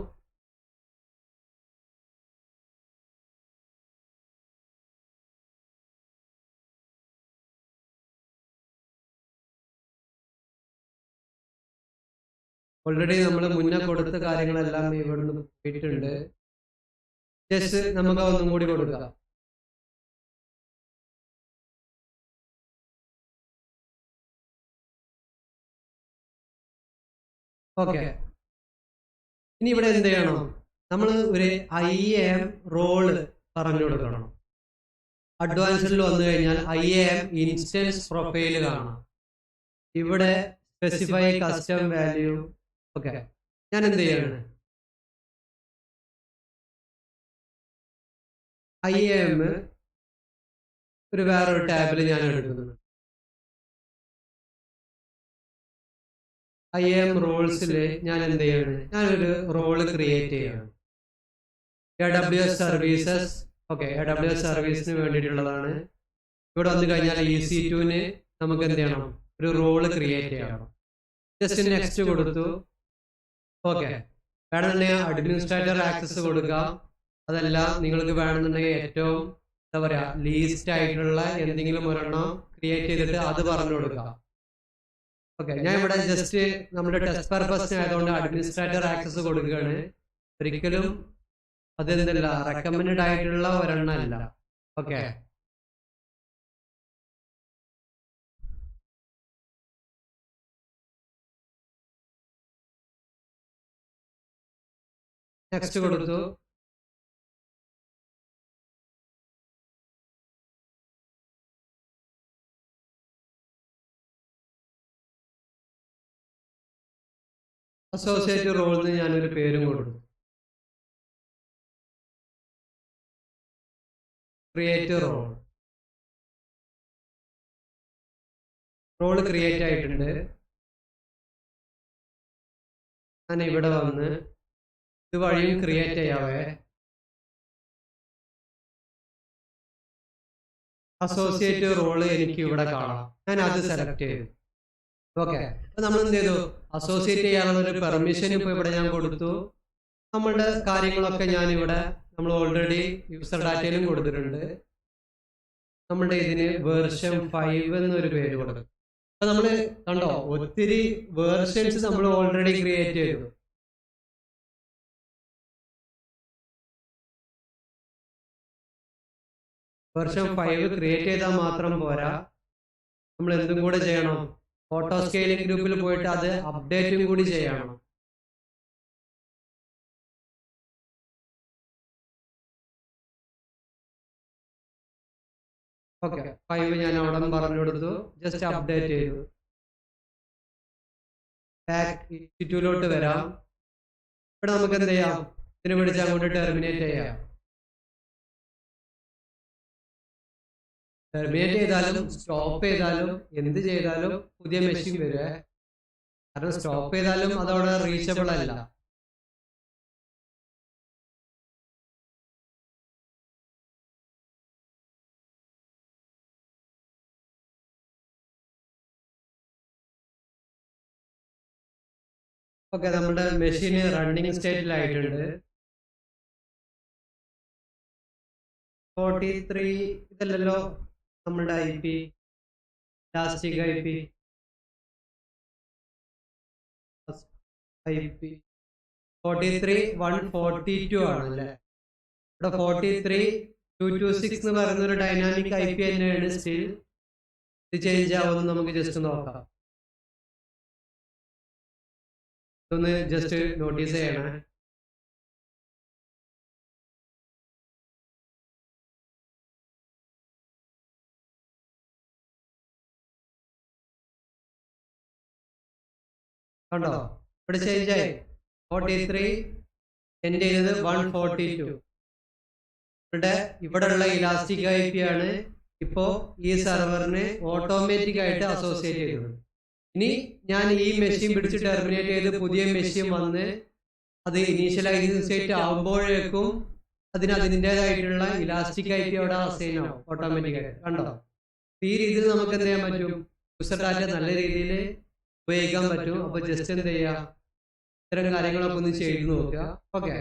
ഓൾറെഡി നമ്മൾ മുന്നേ കൊടുത്ത കാര്യങ്ങളെല്ലാം ഇവിടുന്ന് പോയിട്ടുണ്ട്. ജസ്റ്റ് നമുക്ക് ഒന്നും കൂടി കൊടുക്കാം. ഓക്കെ, ഇനി ഇവിടെ എന്ത് ചെയ്യണം, നമ്മൾ ഒരു IAM റോള് പറഞ്ഞു കൊടുക്കണം. അഡ്വാൻസിൽ വന്നു കഴിഞ്ഞാൽ IAM ഇൻസ്റ്റൻസ് പ്രൊഫൈൽ കാണാം. ഇവിടെ സ്പെസിഫൈ കസ്റ്റം വാല്യൂ. ഓക്കെ, ഞാൻ എന്ത് ചെയ്യാണ്, IAM ഒരു വേറൊരു ടാബിൽ ഞാൻ എടുക്കുന്നു. IAM റോൾസിൽ ഞാൻ എന്ത് ചെയ്യാണ്, ഞാനൊരു റോള് ക്രിയേറ്റ് ചെയ്യാണ്. AWS services. ഓക്കെ, AWS സർവീസിന് വേണ്ടിയിട്ടുള്ളതാണ്. ഇവിടെ വന്നു കഴിഞ്ഞാൽ EC2ന് നമുക്ക് എന്ത് ചെയ്യണം, ഒരു റോള് ക്രിയേറ്റ് ചെയ്യണം. ജസ്റ്റ് നെക്സ്റ്റ് കൊടുത്തു. ഓക്കെ, വേണമെന്നുണ്ടെങ്കിൽ അഡ്മിനിസ്ട്രേറ്റർ ആക്സസ് കൊടുക്കാം. അതല്ല നിങ്ങൾക്ക് വേണമെന്നുണ്ടെങ്കിൽ ഏറ്റവും എന്താ പറയാ ലീസ്റ്റ് ആയിട്ടുള്ള എന്തെങ്കിലും ഒരെണ്ണം ക്രിയേറ്റ് ചെയ്തിട്ട് അത് പറഞ്ഞു കൊടുക്കാം. ഓക്കെ, ഞാൻ ഇവിടെ ജസ്റ്റ് നമ്മുടെ ടെസ്റ്റ് പർപ്പസിന് ആയതുകൊണ്ട് അഡ്മിനിസ്ട്രേറ്റർ ആക്സസ് കൊടുക്കുകയാണ്. ഒരിക്കലും അതെന്തല്ല റെക്കമെൻഡ് ആയിട്ടുള്ള ഒരെണ്ണം അല്ല. ഓക്കെ, നെക്സ്റ്റ് കൊടുത്തു. അസോസിയേറ്റ് റോളിന് ഞാനൊരു പേരും കൊടുത്തു, ക്രിയേറ്റ് റോൾ. റോള് ക്രിയേറ്റ് ആയിട്ടുണ്ട്. ഞാൻ ഇവിടെ വന്ന് ഇത് വഴിയും ക്രിയേറ്റ് ചെയ്യാവേ. അസോസിയേറ്റ് റോള് എനിക്ക് ഇവിടെ കാണാം, ഞാൻ അത് സെലക്ട് ചെയ്തു. ഓക്കെ, അപ്പൊ നമ്മൾ എന്ത് ചെയ്തു, അസോസിയേറ്റ് ചെയ്യാനുള്ള ഒരു പെർമിഷൻ ഇപ്പൊ ഇവിടെ ഞാൻ കൊടുത്തു. നമ്മളുടെ കാര്യങ്ങളൊക്കെ ഞാൻ ഇവിടെ നമ്മൾ ഓൾറെഡി യൂസർ ഡാറ്റയിലും കൊടുത്തിട്ടുണ്ട്. നമ്മുടെ ഇതിന് വേർഷൻ 5 എന്നൊരു പേര് കൊടുക്കും. അപ്പൊ നമ്മൾ കണ്ടോ, ഒത്തിരി വേർഷൻസ് നമ്മൾ ഓൾറെഡി ക്രിയേറ്റ് ചെയ്തു. വേർഷൻ 5 ക്രിയേറ്റ് ചെയ്താൽ മാത്രം പോരാ, നമ്മൾ എന്തും കൂടെ ചെയ്യണം, ഓട്ടോ സ്കെയിലിംഗ് ഗ്രൂപ്പിൽ പോയിട്ട് അത് അപ്ഡേറ്റും കൂടി ചെയ്യണം. ഓക്കെ, 5 ഞാൻ അവിടെ പറഞ്ഞു കൊടുത്തു, ജസ്റ്റ് അപ്ഡേറ്റ് ചെയ്തു. ബാക്ക് EC2 വരാം. ഇവിടെ നമുക്ക് എന്ത് ചെയ്യാം, ഇതിനെ വിളിച്ച് അങ്ങോട്ട് ടെർമിനേറ്റ് ചെയ്യാം. ടെർമിനേറ്റ് ചെയ്താലും സ്റ്റോപ്പ് ചെയ്താലും എന്ത് ചെയ്താലും പുതിയ മെഷീൻ വരിക. കാരണം സ്റ്റോപ്പ് ചെയ്താലും അതവിടെ റീച്ചബിൾ അല്ല. ഓക്കെ, നമ്മുടെ മെഷീൻ റണ്ണിങ് സ്റ്റേറ്റിലായിട്ടുണ്ട്. 43 ഇതല്ലല്ലോ നമ്മളുടെ IP, ഇലാസ്റ്റിക് IP 43 142 ആണല്ലേ. ഇവിടെ 43 226 എന്ന് പറയുന്ന ഒരു ഡൈനാമിക് IP തന്നെയാണ്. സ്റ്റിൽ ഇത് ചേഞ്ച് ആവുമെന്ന് നമുക്ക് ജസ്റ്റ് നോക്കാം. ഇതൊന്ന് ജസ്റ്റ് നോട്ടീസ് ചെയ്യണേ. കണ്ടോ, ഇവിടെ ചേഞ്ച് ആയി. 43 എൻഡ് ചെയ്തത് 142. ഇവിടെ ഉള്ള ഇലാസ്റ്റിക് IP ആണ് ഇപ്പോ ഈ സെർവറിന് ഓട്ടോമാറ്റിക് ആയിട്ട് അസോസിയേറ്റ് ചെയ്തത്. ഇനി ഞാൻ ഈ മെഷീൻ പിടിച്ച് ടെർമിനേറ്റ് ചെയ്ത് പുതിയ മെഷീൻ വന്ന് അത് ഇനീഷ്യലൈസിംഗ് സ്റ്റേറ്റ് ആകുമ്പോഴേക്കും അതിൻ്റെതായിട്ടുള്ള ഇലാസ്റ്റിക് IP അവിടെ അസൈൻ ആവും ഓട്ടോമാറ്റിക് ആയിട്ട്. കണ്ടോ, ഈ രീതിയിൽ നമുക്ക് എന്ത് ചെയ്യാൻ പറ്റും, യൂസർ ഡാറ്റ നല്ല രീതിയിൽ ഉപയോഗിക്കാൻ പറ്റും. അപ്പോൾ ജസ്റ്റ് എന്ത് ചെയ്യുക, ഇത്തരം കാര്യങ്ങളൊക്കെ ഒന്ന് ചെയ്ത് നോക്കുക. ഓക്കെ.